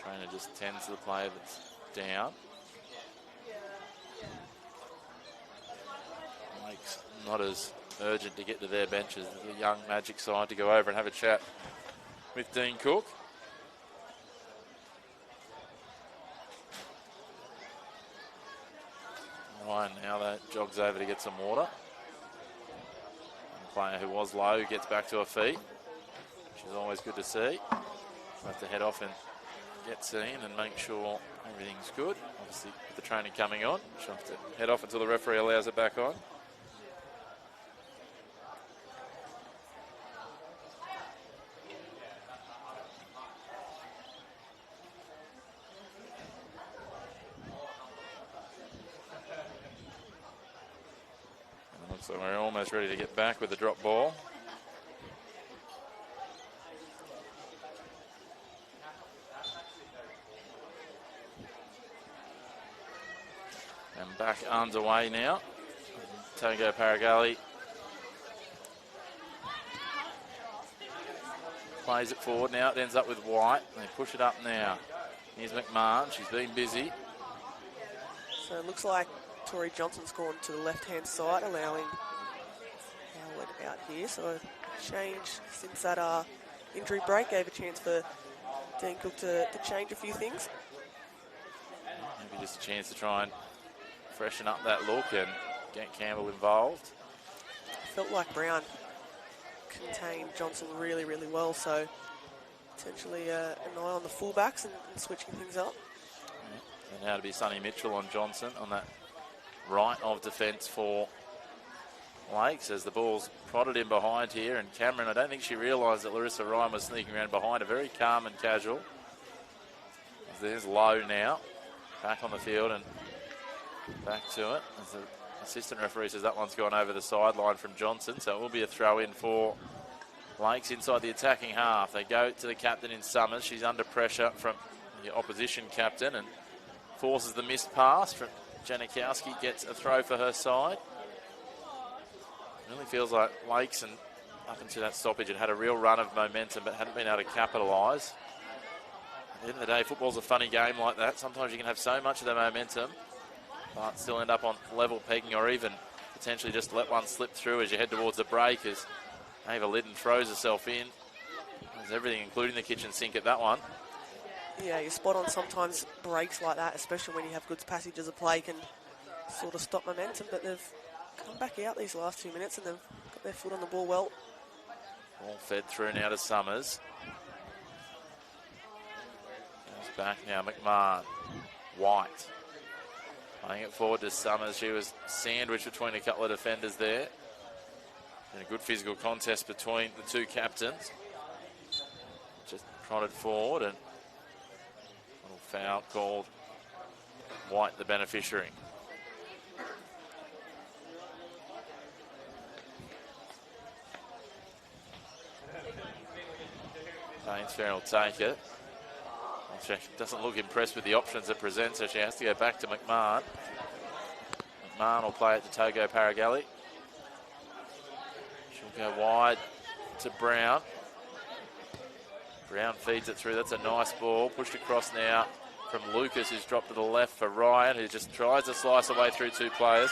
Trainer just tends to the player that's down. Makes not as urgent to get to their benches as the young Magic side to go over and have a chat with Dean Cook. Ryan now that jogs over to get some water. The player who was low gets back to her feet, which is always good to see. We'll have to head off and get seen and make sure everything's good. Obviously, with the trainer coming on, she'll have to head off until the referee allows it back on. So we're almost ready to get back with the drop ball. And back underway now. Togo Paragali plays it forward now. It ends up with White. They push it up now. Here's McMahon. She's been busy. So it looks like Tori Johnson's gone to the left-hand side, allowing Howard out here. So a change since that injury break gave a chance for Dean Cook to change a few things. Maybe just a chance to try and freshen up that look and get Campbell involved. Felt like Brown contained Johnson really, really well. So potentially an eye on the fullbacks and switching things up. Yeah. And now to be Sonny Mitchell on Johnson on that right of defence for Lakes as the ball's prodded in behind here. And Cameron, I don't think she realised that Larissa Ryan was sneaking around behind her. Very calm and casual. There's Lowe now. Back on the field and back to it. As the assistant referee says that one's gone over the sideline from Johnson. So it will be a throw in for Lakes inside the attacking half. They go to the captain in Summers. She's under pressure from the opposition captain and forces the missed pass from Janikowski. Gets a throw for her side. Really feels like Lakes, and up until that stoppage, it had a real run of momentum but hadn't been able to capitalise. At the end of the day, football's a funny game like that. Sometimes you can have so much of the momentum but still end up on level pegging, or even potentially just let one slip through as you head towards the break as Ava Liddon throws herself in. There's everything, including the kitchen sink at that one. Yeah, you're spot on. Sometimes breaks like that, especially when you have good passages of play, can sort of stop momentum, but they've come back out these last 2 minutes and they've got their foot on the ball well. Ball fed through now to Summers. Goes back now, McMahon. White. Playing it forward to Summers. She was sandwiched between a couple of defenders there. And a good physical contest between the two captains. Just prodded forward and a little foul called. White the beneficiary. Ainsfair will take it. She doesn't look impressed with the options it presents, so she has to go back to McMahon. McMahon will play it to Togo Paragali. She'll go wide to Brown. Brown feeds it through. That's a nice ball. Pushed across now from Lucas, who's dropped to the left for Ryan, who just tries to slice away through two players.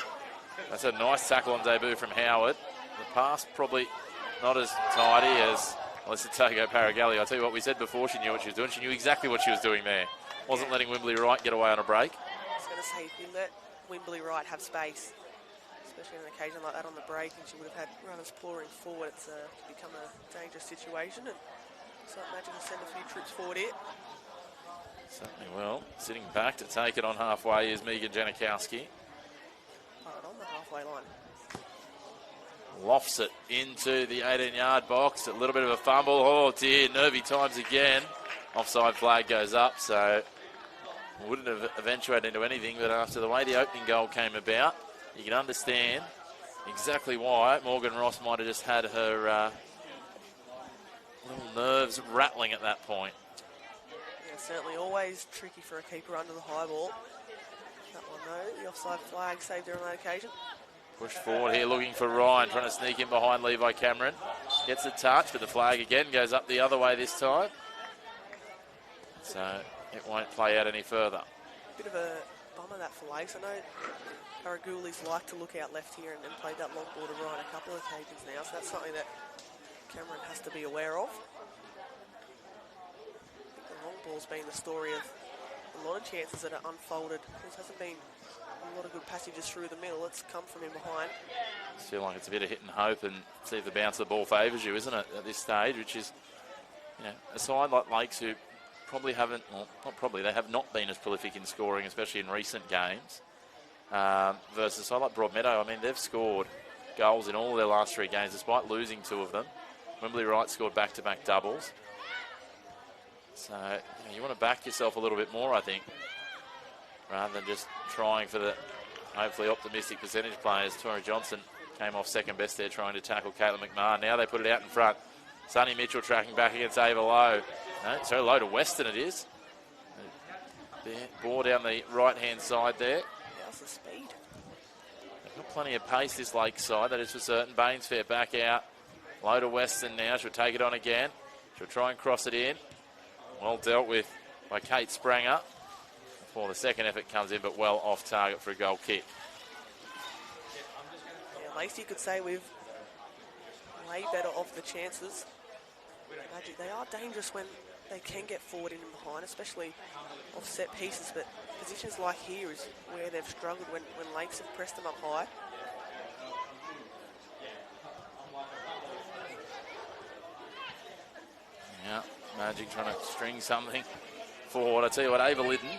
That's a nice tackle on debut from Howard. The pass probably not as tidy as... Well, this is Togo Paragali. I'll tell you what, we said before she knew what she was doing. She knew exactly what she was doing there. wasn't letting Wimbley Wright get away on a break. I was going to say, if you let Wimbley Wright have space, especially on an occasion like that on the break, and she would have had runners pouring forward, it's become a dangerous situation. And so imagine to send a few troops forward here. Certainly will. Sitting back to take it on halfway is Megan Janikowski. Right on the halfway line. Lofts it into the 18-yard box. A little bit of a fumble. Oh dear, nervy times again. Offside flag goes up, so wouldn't have eventuated into anything, but after the way the opening goal came about, you can understand exactly why Morgan Ross might have just had her little nerves rattling at that point. Yeah, certainly always tricky for a keeper under the high ball. That one though, the offside flag saved her on that occasion. Push forward here, looking for Ryan, trying to sneak in behind Levi Cameron. Gets a touch, but the flag again goes up the other way this time. So it won't play out any further. Bit of a bummer that for Lakes. I know Paragulis like to look out left here and played that long ball to Ryan a couple of occasions now, so that's something that Cameron has to be aware of. I think the long ball's been the story of a lot of chances that are unfolded. There hasn't been a lot of good passages through the middle. It's come from in behind. I feel like it's a bit of hit and hope and see if the bounce of the ball favours you, isn't it, at this stage, which is, you know, a side like Lakes who probably haven't, well, not probably, they have not been as prolific in scoring, especially in recent games, versus a side like Broadmeadow. I mean, they've scored goals in all of their last 3 games, despite losing 2 of them. Wimbley Wright scored back-to-back doubles. So, you want to back yourself a little bit more, I think, rather than just trying for the hopefully optimistic percentage players. Tori Johnson came off second best there trying to tackle Caitlin McMahon. Now they put it out in front. Sonny Mitchell tracking back against Ava Lowe. No, so Lowe to Weston it is. Ball down the right-hand side there. How's the speed? They've got plenty of pace, this Lake side, that is for certain. Bainsfair back out. Lowe to Weston now. She'll take it on again. She'll try and cross it in. Well dealt with by Kate Spranger before the second effort comes in, but well off target for a goal kick. Yeah, Lacey could say we've way better off the chances. Magic, they are dangerous when they can get forward in and behind, especially off set pieces, but positions like here is where they've struggled when Lakes have pressed them up high. Yeah, Magic trying to string something forward. I tell you what, Ava Liddon,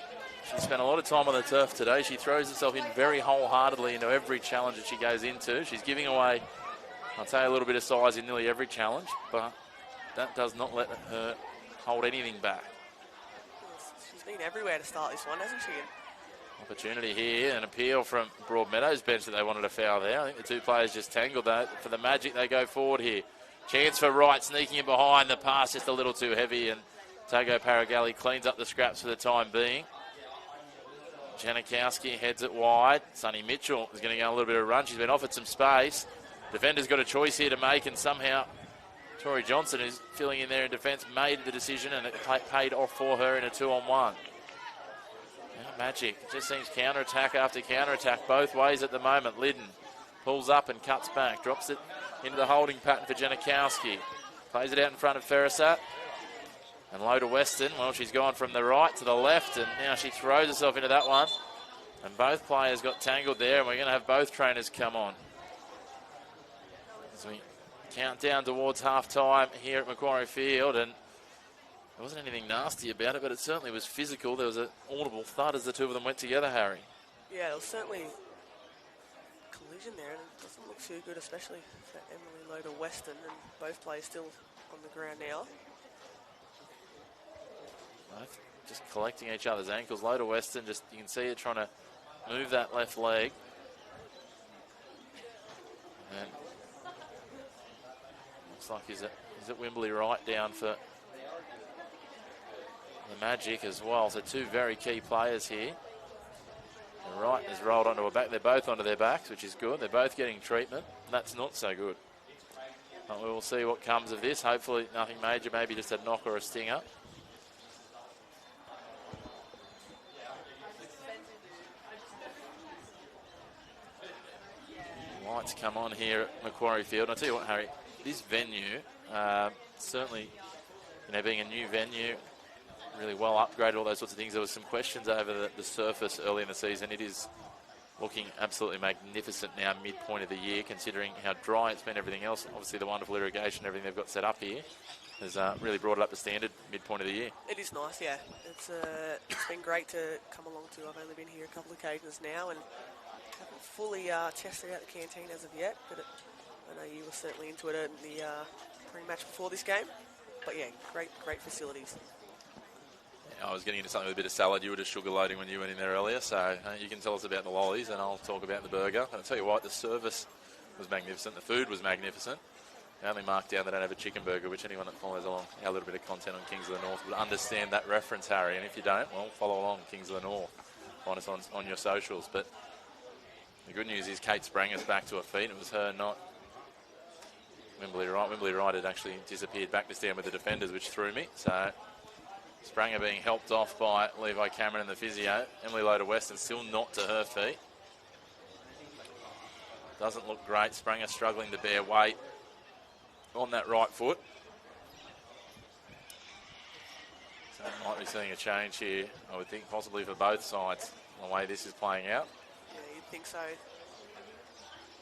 she spent a lot of time on the turf today. She throws herself in very wholeheartedly into every challenge that she goes into. She's giving away, I'll tell you, a little bit of size in nearly every challenge, but that does not let her hold anything back. She's been everywhere to start this one, hasn't she? Opportunity here, an appeal from Broadmeadow's bench that they wanted a foul there. I think the 2 players just tangled though. For the Magic, they go forward here. Chance for Wright, sneaking in behind. The pass just a little too heavy, and Togo Paragalli cleans up the scraps for the time being. Janikowski heads it wide. Sonny Mitchell is going to go a little bit of a run. She's been offered some space. Defender's got a choice here to make, and somehow Tori Johnson, who's filling in there in defence, made the decision, and it paid off for her in a 2-on-1. Magic, it just seems counter-attack after counter-attack both ways at the moment. Liddon pulls up and cuts back, drops it into the holding pattern for Janikowski. Plays it out in front of Ferrisat. And low to Weston. Well, she's gone from the right to the left, and now she throws herself into that one. And both players got tangled there, and we're going to have both trainers come on as we count down towards half-time here at Macquarie Field. And there wasn't anything nasty about it, but it certainly was physical. There was an audible thud as the 2 of them went together, Harry. Yeah, there was certainly a collision there, and it doesn't look too good, especially for Emily Lowe to Weston, and both players still on the ground now. Both just collecting each other's ankles. Low to Weston, just you can see it trying to move that left leg. And looks like is it Wimbley Wright down for the Magic as well. So 2 very key players here. The Wright has rolled onto her back. They're both onto their backs, which is good. They're both getting treatment. That's not so good. But we will see what comes of this. Hopefully nothing major, maybe just a knock or a stinger. Lights come on here at Macquarie Field. And I'll tell you what, Harry, this venue, certainly, being a new venue, really well upgraded, all those sorts of things. There was some questions over the surface early in the season. It is looking absolutely magnificent now, midpoint of the year, considering how dry it's been, everything else. Obviously, the wonderful irrigation, everything they've got set up here has really brought it up to standard midpoint of the year. It is nice, yeah. It's been great to come along to. I've only been here a couple of occasions now and haven't fully tested out the canteen as of yet, but I know you were certainly into it in the pre-match before this game. But yeah, great facilities. I was getting into something with a bit of salad. You were just sugar loading when you went in there earlier, so you can tell us about the lollies and I'll talk about the burger. I'll tell you what, the service was magnificent. The food was magnificent. They only marked down they don't have a chicken burger, which anyone that follows along our little bit of content on Kings of the North would understand that reference, Harry. And if you don't, well, follow along Kings of the North. Find us on your socials. But the good news is Kate Spranger's back to her feet. It was her, not Wembley Wright. Wembley Wright had actually disappeared back to stand with the defenders, which threw me. So Spranger being helped off by Levi Cameron and the physio. Emily Loader-Weston still not to her feet. Doesn't look great. Spranger struggling to bear weight on that right foot. So might be seeing a change here, I would think, possibly for both sides, the way this is playing out. Yeah, you'd think so.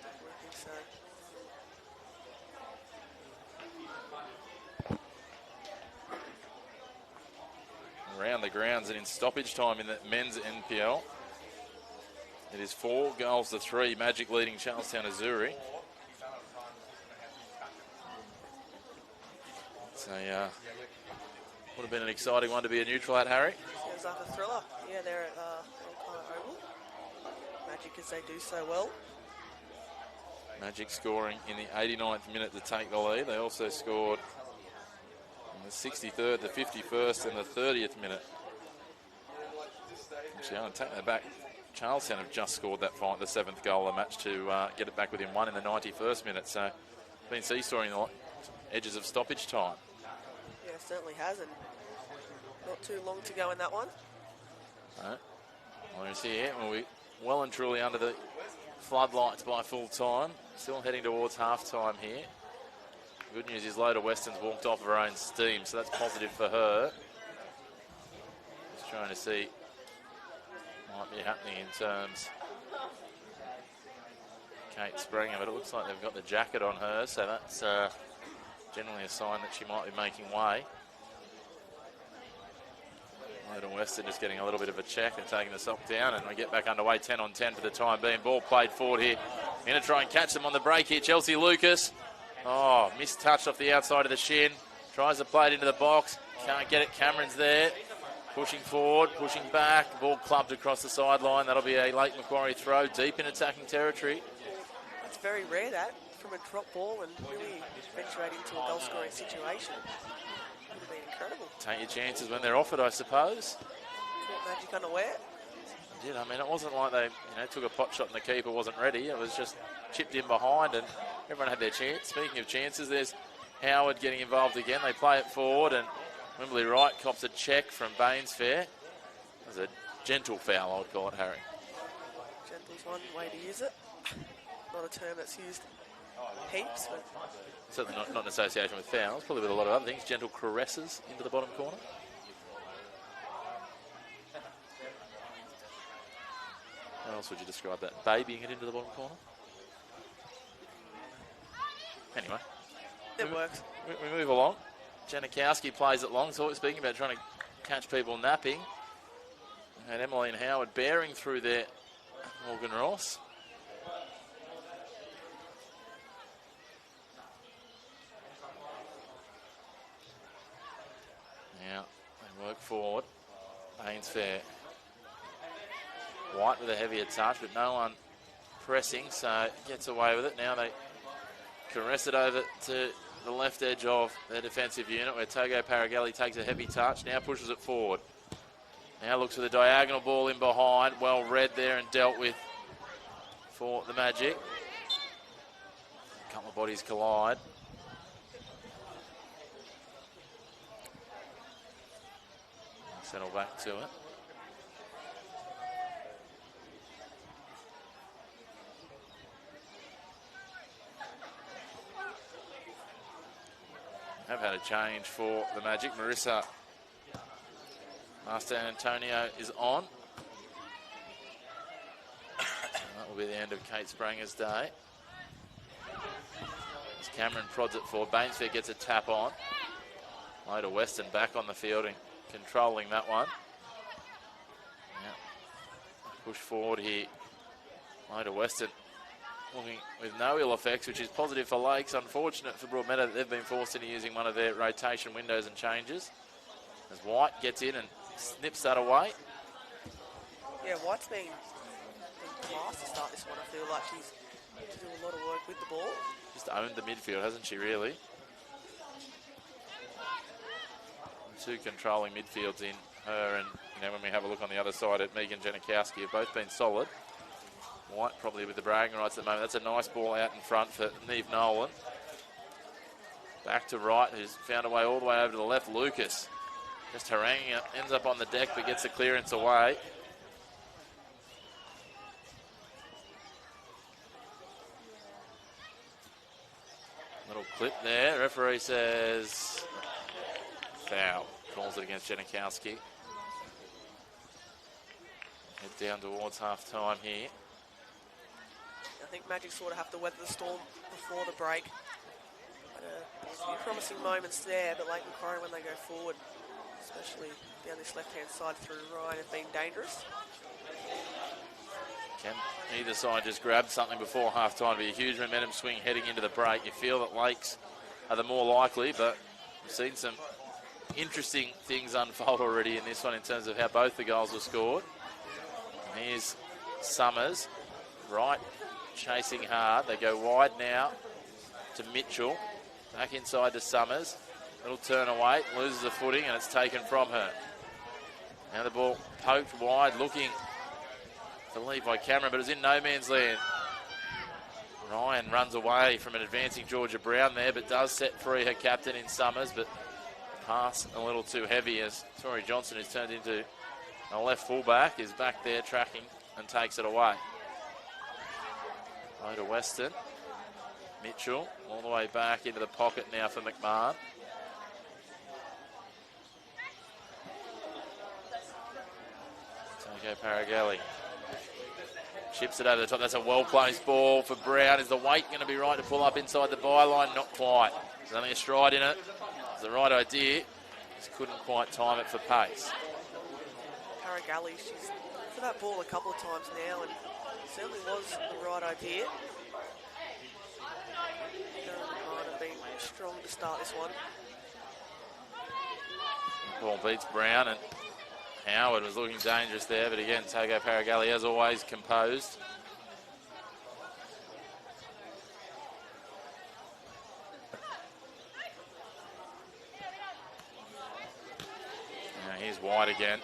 Definitely think so. Around the grounds and in stoppage time in the men's NPL. It is 4-3, Magic leading Charlestown Azuri. So would have been an exciting one to be a neutral at, Harry. Sounds like a thriller. Yeah, they're at Oval. Magic as they do so well. Magic scoring in the 89th minute to take the lead. They also scored in the 63rd, the 51st and the 30th minute. Actually, I'll take that back. Charlestown have just scored that fight, the 7th goal of the match, to get it back within 1 in the 91st minute. So been seesawing the edges of stoppage time. Yeah, it certainly has, and not too long to go in that one. Well, you see here, we're well and truly under the floodlights by full time. Still heading towards half time here. Good news is Loader-Weston's walked off of her own steam, so that's positive for her. Just trying to see what might be happening in terms Kate Spranger, but it looks like they've got the jacket on her, so that's generally a sign that she might be making way. Loader-Weston just getting a little bit of a check and taking the sock down, and we get back underway 10 on 10 for the time being. Ball played forward here. Going to try and catch them on the break here. Chelsea Lucas. Oh, missed touch off the outside of the shin. Tries to play it into the box. Can't get it. Cameron's there. Pushing forward, pushing back. Ball clubbed across the sideline. That'll be a late Macquarie throw deep in attacking territory. It's very rare that, from a drop ball and really eventuate into a goal scoring situation. Would have been incredible. Take your chances when they're offered, I suppose. Caught Magic unaware. Did. I mean, it wasn't like they took a pot shot and the keeper wasn't ready. It was just chipped in behind and everyone had their chance. Speaking of chances, there's Howard getting involved again. They play it forward and Wembley Wright cops a check from Bainsfair. It was a gentle foul, I would call it, Harry. Gentle's one way to use it. Not a term that's used heaps, but certainly not in association with fouls, probably with a lot of other things. Gentle caresses into the bottom corner. How else would you describe that? Babying it into the bottom corner? Anyway. it works. We move along. Janikowski plays it long, so we're speaking about trying to catch people napping. And Emmeline Howard bearing through there. Morgan Ross. Now they work forward. Bainsfair. White with a heavier touch, but no one pressing, so gets away with it. Now they caress it over to the left edge of their defensive unit where Togo Paragelli takes a heavy touch, now pushes it forward. Now looks for the diagonal ball in behind, well read there and dealt with for the Magic. A couple of bodies collide. Settle back to it. Have had a change for the Magic. Marissa Master Antonio is on. That will be the end of Kate Spranger's day. As Cameron prods it forward, Bainsfair gets a tap on. Loda Weston back on the field and controlling that one. Yeah. Push forward here. Loda Weston looking with no ill effects, which is positive for Lakes. Unfortunate for Broadmeadow that they've been forced into using one of their rotation windows and changes. As White gets in and snips that away. Yeah, White's been class to start this one. I feel like she's to do a lot of work with the ball. Just owned the midfield, hasn't she, really? Two controlling midfields in her and, when we have a look on the other side at Megan Janikowski, have both been solid. White probably with the bragging rights at the moment. That's a nice ball out in front for Neve Nolan. Back to Wright, who's found a way all the way over to the left. Lucas just haranguing it, ends up on the deck but gets the clearance away. Little clip there. Referee says foul. Calls it against Janikowski. Head down towards half time here. I think Magic sort of have to weather the storm before the break. But, a few promising moments there, but like Macquarie when they go forward, especially down this left-hand side through Ryan, have been dangerous. Can either side just grab something before half-time? Be a huge momentum swing heading into the break. You feel that Lakes are the more likely, but we've seen some interesting things unfold already in this one in terms of how both the goals were scored. And here's Summers, right, chasing hard. They go wide now to Mitchell. Back inside to Summers. Little turn away, loses the footing, and it's taken from her. Now the ball poked wide, looking to lead by Cameron, but it's in no man's land. Ryan runs away from an advancing Georgia Brown there, but does set free her captain in Summers, but pass a little too heavy as Tori Johnson, who's turned into a left fullback, is back there tracking and takes it away. Loda Weston. Mitchell all the way back into the pocket now for McMahon. Togo Paragelli chips it over the top. That's a well-placed ball for Brown. Is the weight going to be right to pull up inside the byline? Not quite. There's only a stride in it. It's the right idea. Just couldn't quite time it for pace. Paragelli, she's for that ball a couple of times now, and it certainly was the right idea. Might have been strong to start this one. Ball beats Brown, and Howard was looking dangerous there, but again, Togo Paragelli, as always, composed. Now here's White again,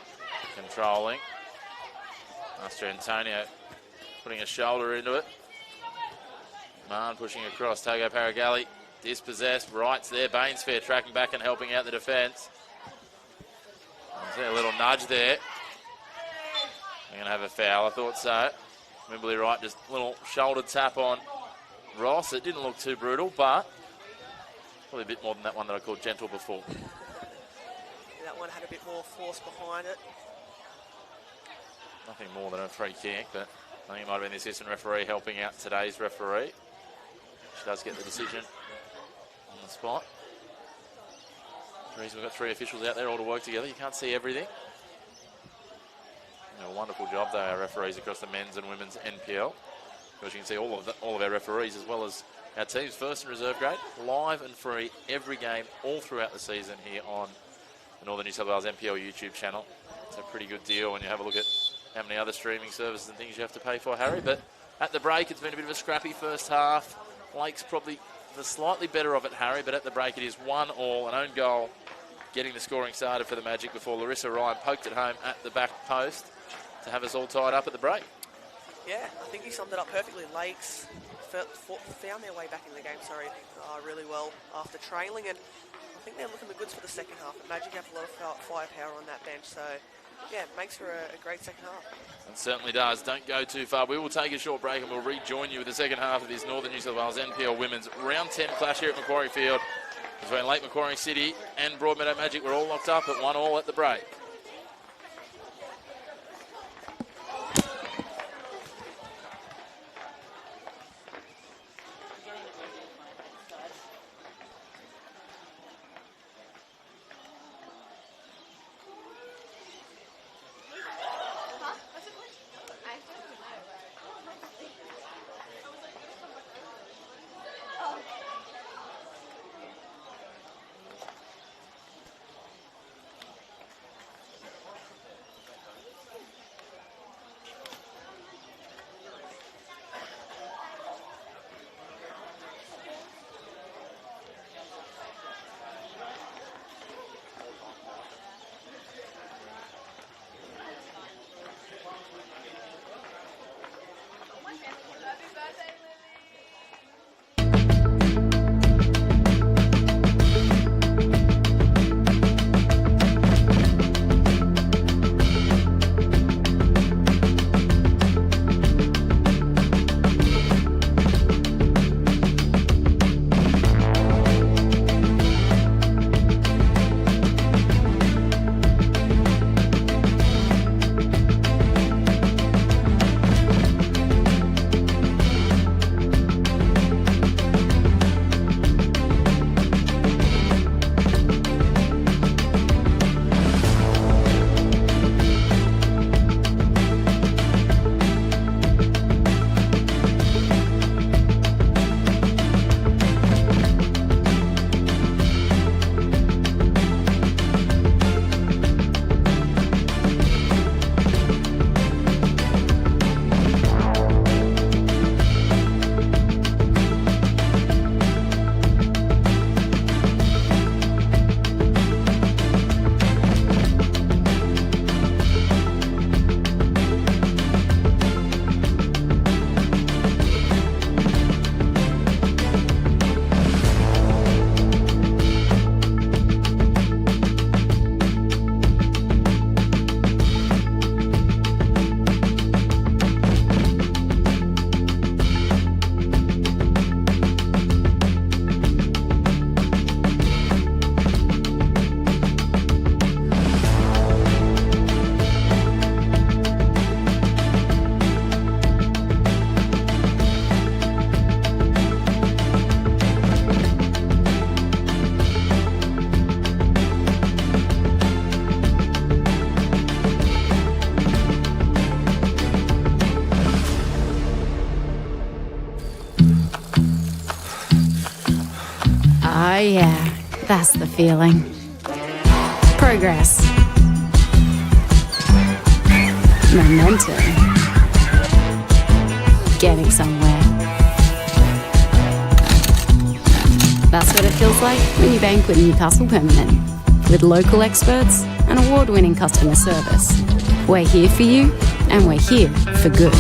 controlling. Master Antonio putting a shoulder into it. Marn pushing across. Togo Paragelli dispossessed. Wright's there. Bainsfair tracking back and helping out the defence. There's a little nudge there. They're going to have a foul. I thought so. Wimberley Wright just a little shoulder tap on Ross. It didn't look too brutal, but probably a bit more than that one that I called gentle before. That one had a bit more force behind it. Nothing more than a free kick, but I think it might have been the assistant referee helping out today's referee. She does get the decision on the spot. The reason we've got three officials out there all to work together. You can't see everything. A wonderful job, though, our referees across the men's and women's NPL. Of course, you can see all of our referees as well as our teams, first and reserve grade, live and free every game all throughout the season here on the Northern New South Wales NPL YouTube channel. It's a pretty good deal when you have a look at how many other streaming services and things you have to pay for, Harry. But at the break, it's been a bit of a scrappy first half. Lake's probably the slightly better of it, Harry, but at the break it is 1-1, an own goal, getting the scoring started for the Magic before Larissa Ryan poked it home at the back post to have us all tied up at the break. Yeah, I think he summed it up perfectly. Lakes found their way back in the game, really well after trailing, and I think they're looking the goods for the second half. And Magic have a lot of firepower on that bench, so yeah, it makes for a great second half. It certainly does. Don't go too far. We will take a short break and we'll rejoin you with the second half of this Northern New South Wales NPL Women's Round 10 clash here at Macquarie Field. Between Lake Macquarie City and Broadmeadow Magic, we're all locked up at 1-1 at the break. Ah, yeah, that's the feeling. Progress. Momentum. Getting somewhere. That's what it feels like when you bank with Newcastle Permanent. With local experts and award-winning customer service. We're here for you, and we're here for good.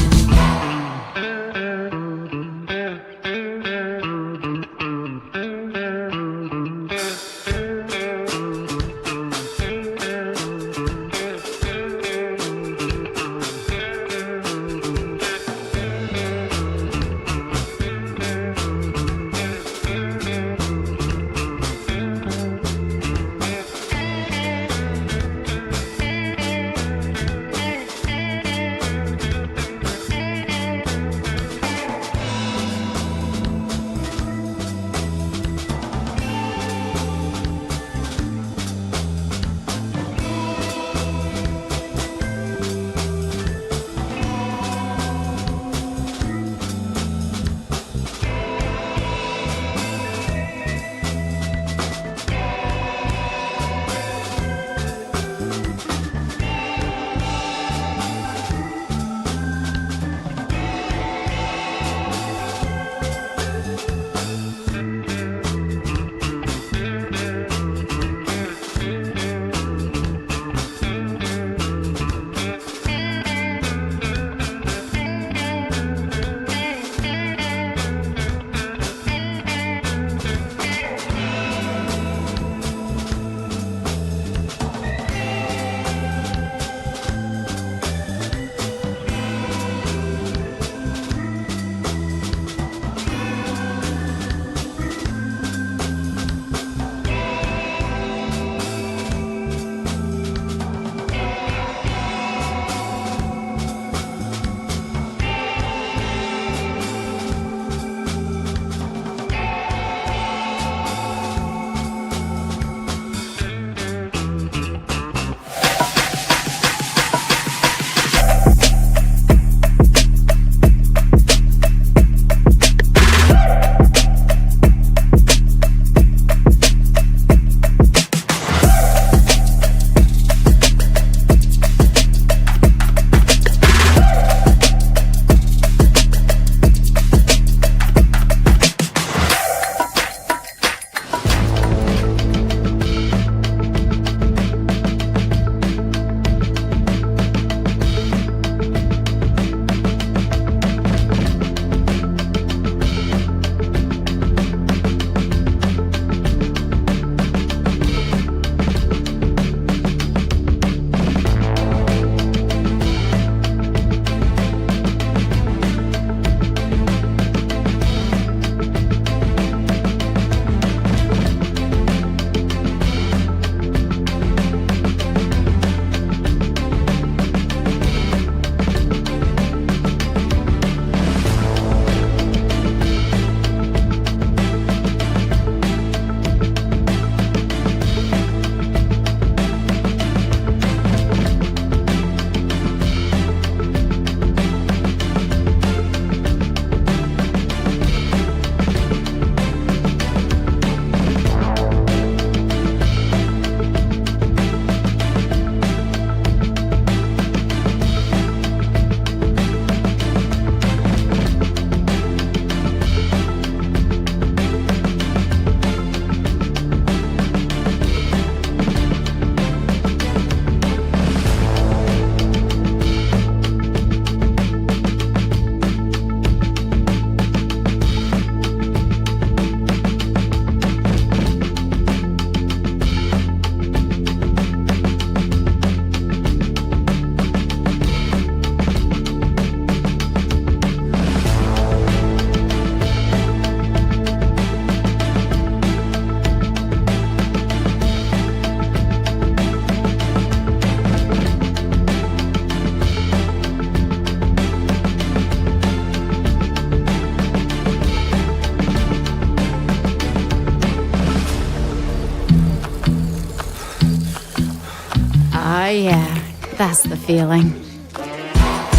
Oh yeah, that's the feeling.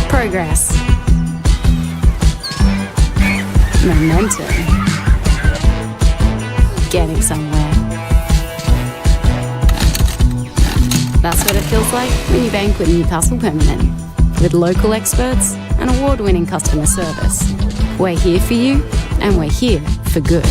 Progress. Momentum. getting somewhere. That's what it feels like when you bank with Newcastle Permanent. With local experts and award-winning customer service. We're here for you, and we're here for good.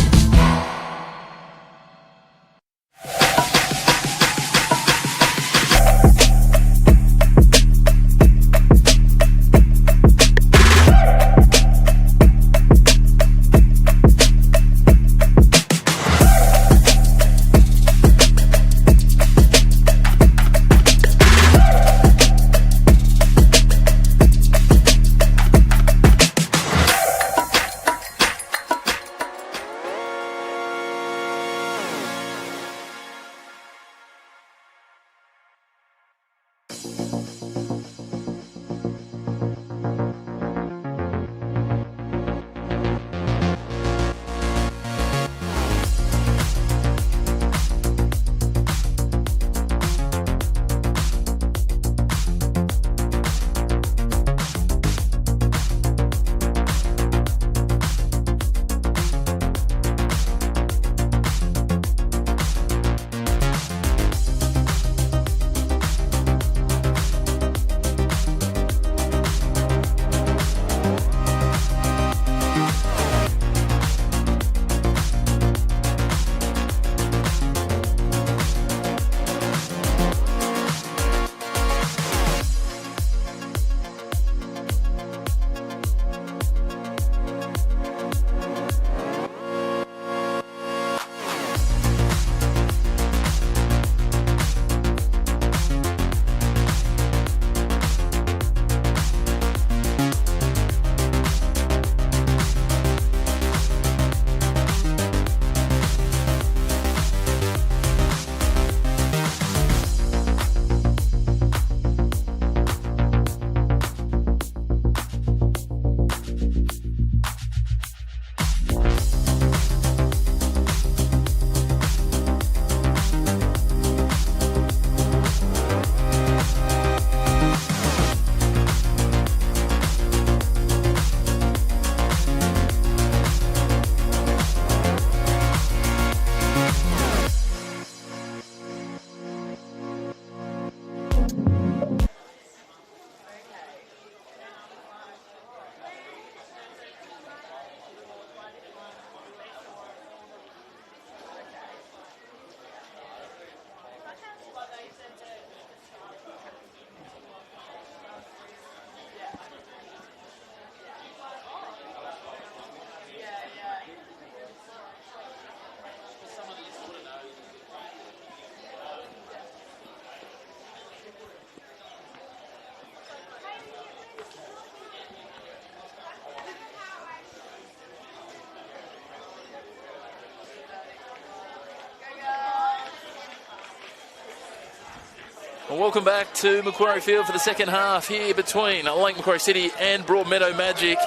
Well, welcome back to Macquarie Field for the second half here between Lake Macquarie City and Broadmeadow Magic.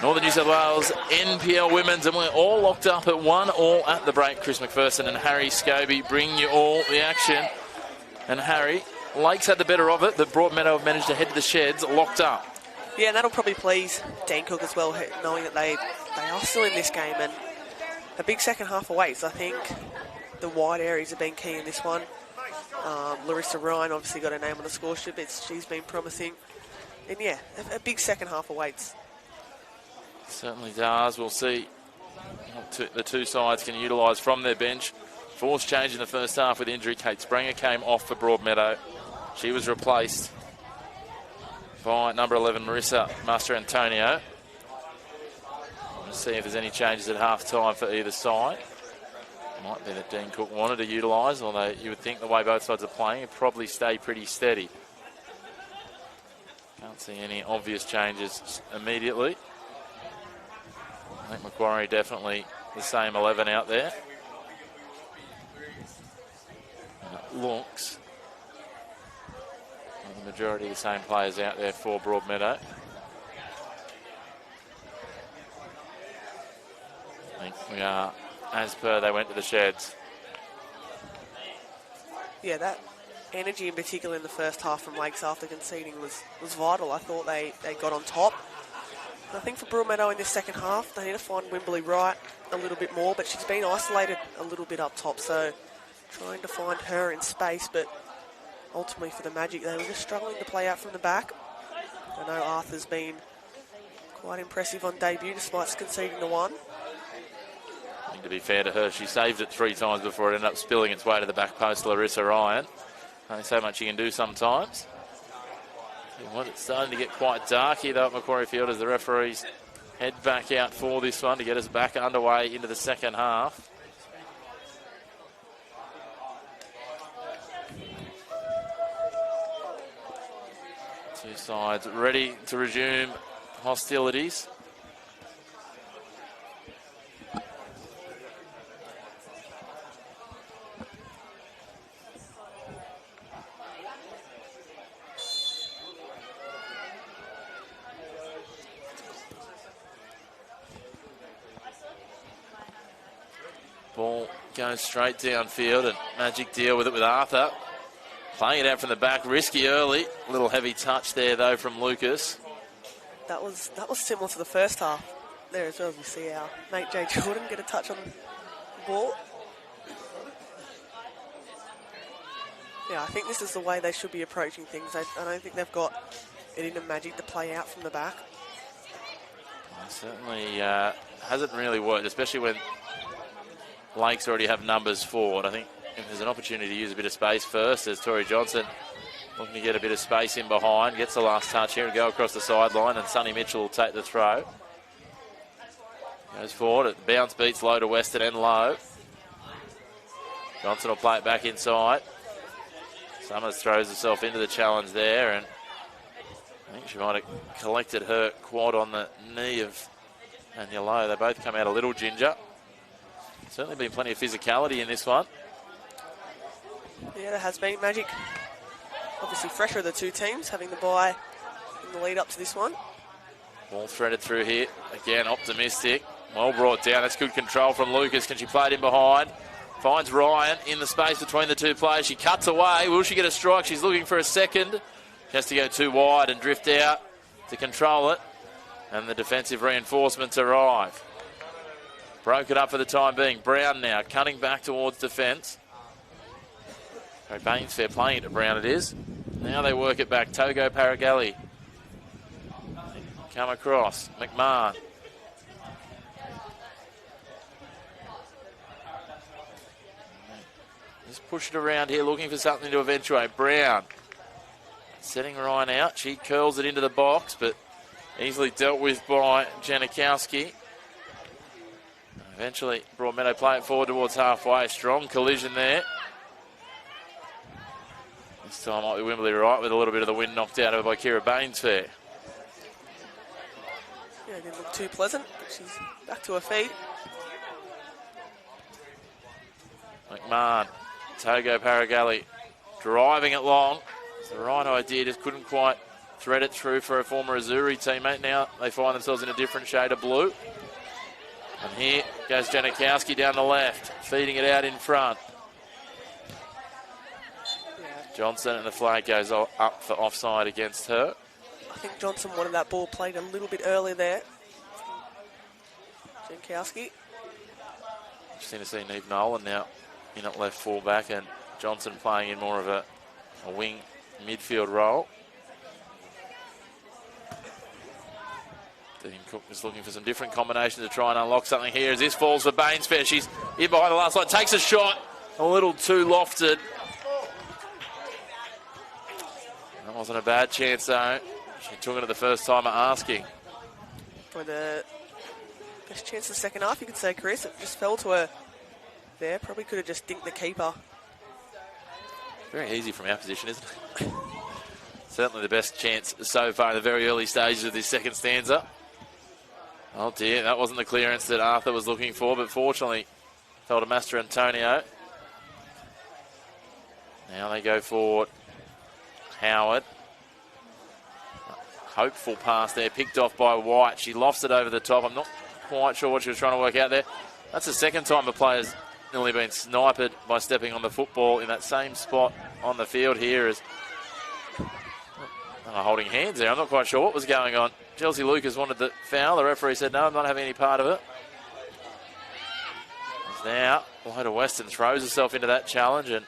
Northern New South Wales NPL Women's, and we're all locked up at 1-1 at the break. Chris McPherson and Harry Scobie bring you all the action. And Harry, Lakes had the better of it, but Broadmeadow have managed to head to the sheds locked up. Yeah, and that'll probably please Dean Cook as well, knowing that they are still in this game, and a big second half of weights. I think the wide areas have been key in this one. Larissa Ryan obviously got her name on the score sheet, but she's been promising. And yeah, a big second half of weights. Certainly does. We'll see what the two sides can utilise from their bench. Forced change in the first half with injury. Kate Springer came off for Broadmeadow. She was replaced by number 11, Marissa Master Antonio. We'll see if there's any changes at half-time for either side. Might be that Dean Cook wanted to utilise, although you would think the way both sides are playing, it'd probably stay pretty steady. Can't see any obvious changes immediately. I think Macquarie definitely the same 11 out there. And it looks like the majority of the same players out there for Broadmeadow. I think we are, as per they went to the sheds. Yeah, that energy in particular in the first half from Lakes after conceding was vital. I thought they got on top. I think for Broadmeadow in this second half, they need to find Wimberley right a little bit more, but she's been isolated a little bit up top, so trying to find her in space, but ultimately for the Magic, they were just struggling to play out from the back. I know Arthur's been quite impressive on debut, despite conceding the one. I think to be fair to her, she saved it 3 times before it ended up spilling its way to the back post, Larissa Ryan. Only so much you can do sometimes. It's starting to get quite dark here though at Macquarie Field as the referees head back out for this one to get us back underway into the second half. Two sides ready to resume hostilities. Ball goes straight downfield and Magic deal with it with Arthur. Playing it out from the back, risky early. A little heavy touch there though from Lucas. That was similar to the first half there as well, as we see our mate Jay Jordan get a touch on the ball. Yeah, I think this is the way they should be approaching things. I don't think they've got it in the Magic to play out from the back. It certainly hasn't really worked, especially when Lakes already have numbers forward. I think if there's an opportunity to use a bit of space first, as Tori Johnson looking to get a bit of space in behind, gets the last touch here and go across the sideline, and Sonny Mitchell will take the throw. Goes forward, it bounce beats low to Western and low. Johnson will play it back inside. Summers throws herself into the challenge there, and I think she might have collected her quad on the knee of Anya Lowe. They both come out a little ginger. Certainly been plenty of physicality in this one. Yeah, there has been. Magic, obviously fresher of the two teams, having the bye in the lead up to this one. Ball threaded through here. Again, optimistic. Well brought down. That's good control from Lucas. Can she play it in behind? Finds Ryan in the space between the two players. She cuts away. Will she get a strike? She's looking for a second. She has to go too wide and drift out to control it. And the defensive reinforcements arrive. Broke it up for the time being. Brown now cutting back towards defence. Sorry, Bainsfair playing it to Brown it is. Now they work it back. Togo Paragalli. Come across. McMahon. Just push it around here looking for something to eventuate. Brown setting Ryan out. She curls it into the box, but easily dealt with by Janikowski. Eventually, Broadmeadow play it forward towards halfway. Strong collision there. This time might be Wimberley right with a little bit of the wind knocked out of her by Kira Bainsfair. Yeah, it didn't look too pleasant, but she's back to her feet. McMahon, Togo Paragalli driving it long. It's the right idea, just couldn't quite thread it through for a former Azuri teammate. Now they find themselves in a different shade of blue. And here goes Janikowski down the left, feeding it out in front. Johnson, and the flag goes up for offside against her. I think Johnson wanted that ball played a little bit earlier there. Janikowski. Interesting to see Neve Nolan now in at left full-back, and Johnson playing in more of a wing midfield role. Dean Cook is looking for some different combinations to try and unlock something here as this falls for Bainsfair. She's in behind the last line, takes a shot, a little too lofted. That wasn't a bad chance though. She took it at the first time asking. For the best chance of the second half, you could say, Chris. It just fell to her there. Probably could have just dinked the keeper. Very easy from our position, isn't it? Certainly the best chance so far in the very early stages of this second stanza. Oh dear, that wasn't the clearance that Arthur was looking for, but fortunately fell to Master Antonio. Now they go forward. Howard. Hopeful pass there, picked off by White. She lofts it over the top. I'm not quite sure what she was trying to work out there. That's the second time a player's nearly been sniped by stepping on the football in that same spot on the field here. As holding hands there. I'm not quite sure what was going on. Chelsea Lucas wanted the foul. The referee said, no, I'm not having any part of it. As now, Loda Weston throws herself into that challenge, and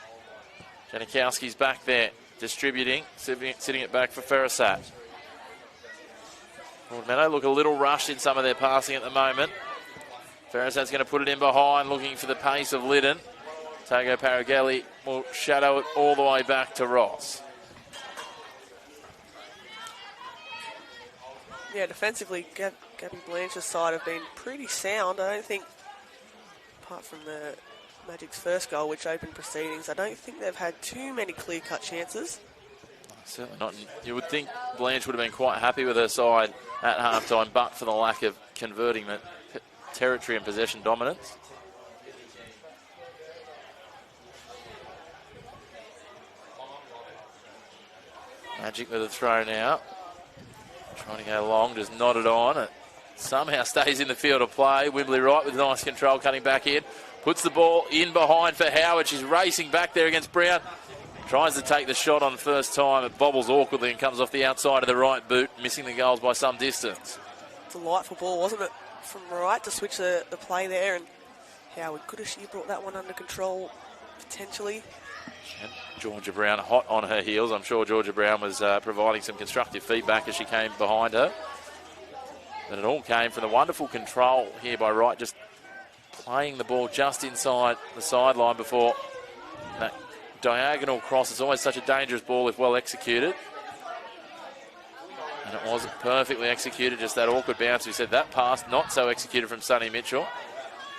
Janikowski's back there, distributing, sitting it back for Ferrisat. Broadmeadow look a little rushed in some of their passing at the moment. Ferrisat's going to put it in behind, looking for the pace of Liddon. Tago Paragelli will shadow it all the way back to Ross. Yeah, defensively, Gabby Blanchard's side have been pretty sound. I don't think, apart from the Magic's first goal, which opened proceedings, I don't think they've had too many clear-cut chances. Certainly not. You would think Blanche would have been quite happy with her side at halftime, but for the lack of converting the territory and possession dominance. Magic with a throw now. Trying to go long, just nodded on. It somehow stays in the field of play. Wimbley Wright with nice control, cutting back in. Puts the ball in behind for Howard. She's racing back there against Brown. Tries to take the shot on the first time. It bobbles awkwardly and comes off the outside of the right boot, missing the goals by some distance. Delightful ball, wasn't it? From Wright to switch the play there, and Howard could have she brought that one under control potentially. And Georgia Brown hot on her heels. I'm sure Georgia Brown was providing some constructive feedback as she came behind her. But it all came from the wonderful control here by Wright, just playing the ball just inside the sideline before that diagonal cross. It's always such a dangerous ball if well executed. And it wasn't perfectly executed, just that awkward bounce. We said that pass not so executed from Sonny Mitchell.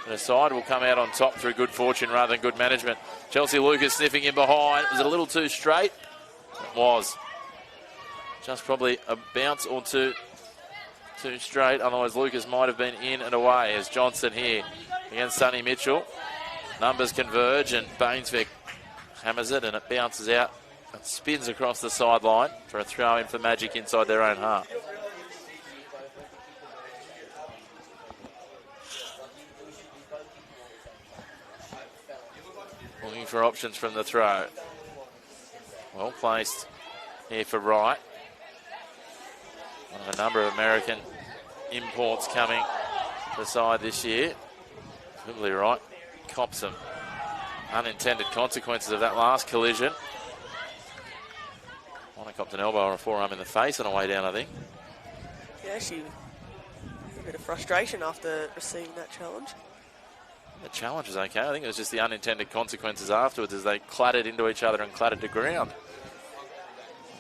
The side will come out on top through good fortune rather than good management. Chelsea Lucas sniffing in behind. Was it a little too straight? It was. Just probably a bounce or two too straight. Otherwise, Lucas might have been in and away as Johnson here against Sonny Mitchell. Numbers converge and Bainsvik hammers it and it bounces out and spins across the sideline for a throw in for Magic inside their own half. Looking for options from the throw. Well placed here for Wright. One of a number of American imports coming to the side this year. Simply Wright cops some unintended consequences of that last collision. One copped an elbow or a forearm in the face on the way down, I think. Yeah, she a bit of frustration after receiving that challenge. The challenge was okay. I think it was just the unintended consequences afterwards as they clattered into each other and clattered to ground.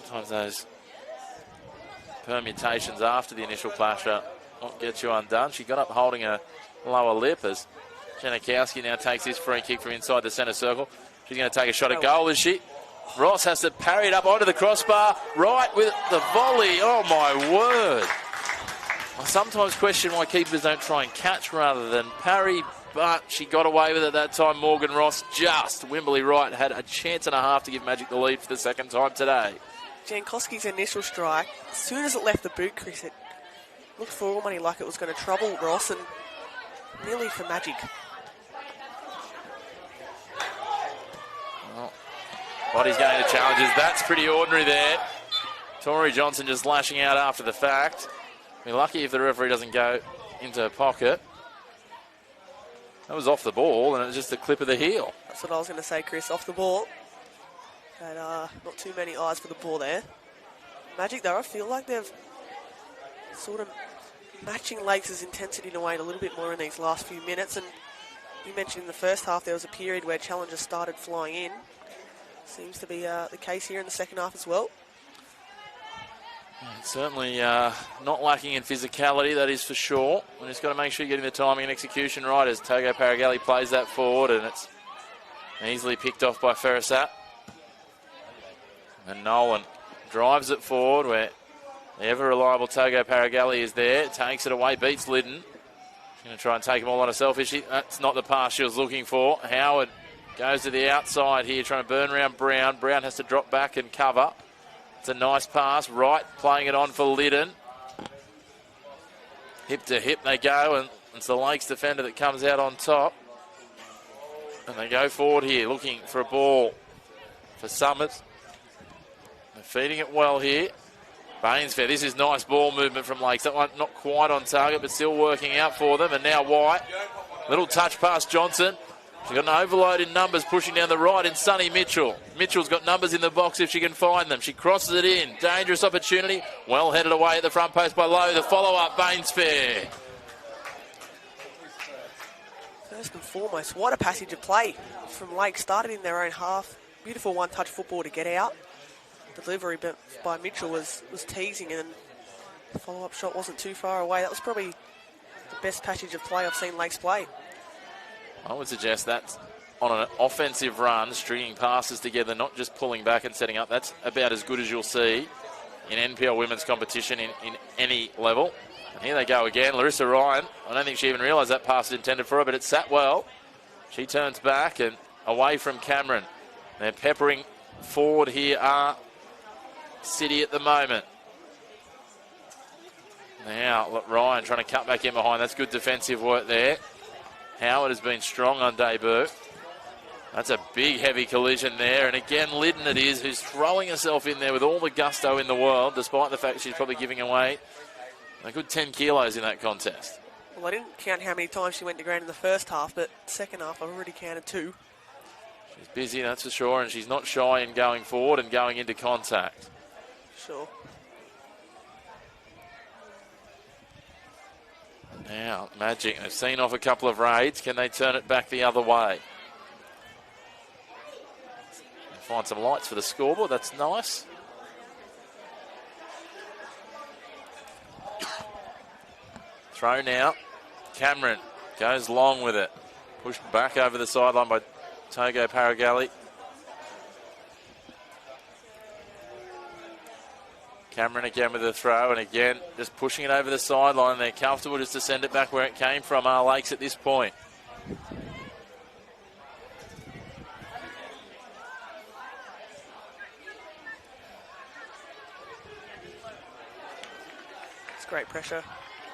Sometimes those permutations after the initial clash are what gets you undone. She got up holding a lower lip as Janikowski now takes this free kick from inside the centre circle. She's going to take a shot at goal, is she? Ross has to parry it up onto the crossbar. Right with the volley. Oh, my word. I sometimes question why keepers don't try and catch rather than parry, but she got away with it that time. Morgan Ross just. Wimbley Wright had a chance and a half to give Magic the lead for the second time today. Jankowski's initial strike, as soon as it left the boot crease, it looked for all money like it was going to trouble Ross and nearly for Magic. Well, body's going to challenges. That's pretty ordinary there. Tori Johnson just lashing out after the fact. We're lucky if the referee doesn't go into her pocket. That was off the ball, and it was just a clip of the heel. That's what I was going to say, Chris. Off the ball. Had not too many eyes for the ball there. Magic, though, I feel like they've sort of matching Lakes' intensity in a way a little bit more in these last few minutes. And you mentioned in the first half there was a period where challengers started flying in. Seems to be the case here in the second half as well. It's certainly not lacking in physicality, that is for sure. And just got to make sure you're getting the timing and execution right as Togo Paragelli plays that forward, and it's easily picked off by Ferrisat. And Nolan drives it forward where the ever-reliable Togo Paragelli is there, takes it away, beats Liddon. She's going to try and take them all on herself, is she? That's not the pass she was looking for. Howard goes to the outside here, trying to burn around Brown. Brown has to drop back and cover. It's a nice pass. Wright playing it on for Liddon. Hip to hip they go, and it's the Lakes defender that comes out on top. And they go forward here, looking for a ball for Summers. They're feeding it well here. Bainsfair, this is nice ball movement from Lakes. That one not quite on target, but still working out for them. And now White. Little touch past Johnson. She's got an overload in numbers pushing down the right in Sunny Mitchell. Mitchell's got numbers in the box if she can find them. She crosses it in. Dangerous opportunity. Well headed away at the front post by Lowe. The follow-up, Bainsfair. First and foremost, what a passage of play from Lake. Started in their own half. Beautiful one-touch football to get out. Delivery by Mitchell was teasing, and the follow-up shot wasn't too far away. That was probably the best passage of play I've seen Lakes play. I would suggest that's on an offensive run, stringing passes together, not just pulling back and setting up. That's about as good as you'll see in NPL women's competition in any level. And here they go again. Larissa Ryan, I don't think she even realised that pass was intended for her, but it sat well. She turns back and away from Cameron. They're peppering forward here are City at the moment. Now, look, Ryan trying to cut back in behind. That's good defensive work there. Howard has been strong on debut. That's a big, heavy collision there. And again, Liddon it is, who's throwing herself in there with all the gusto in the world, despite the fact she's probably giving away a good 10 kilos in that contest. Well, I didn't count how many times she went to ground in the first half, but second half I've already counted 2. She's busy, that's for sure, and she's not shy in going forward and going into contact. Sure. Now, Magic, they've seen off a couple of raids. Can they turn it back the other way? Find some lights for the scoreboard. That's nice. Throw now. Cameron goes long with it. Pushed back over the sideline by Togo Paragali. Cameron again with the throw, and again just pushing it over the sideline. They're comfortable just to send it back where it came from, Lakes at this point. It's great pressure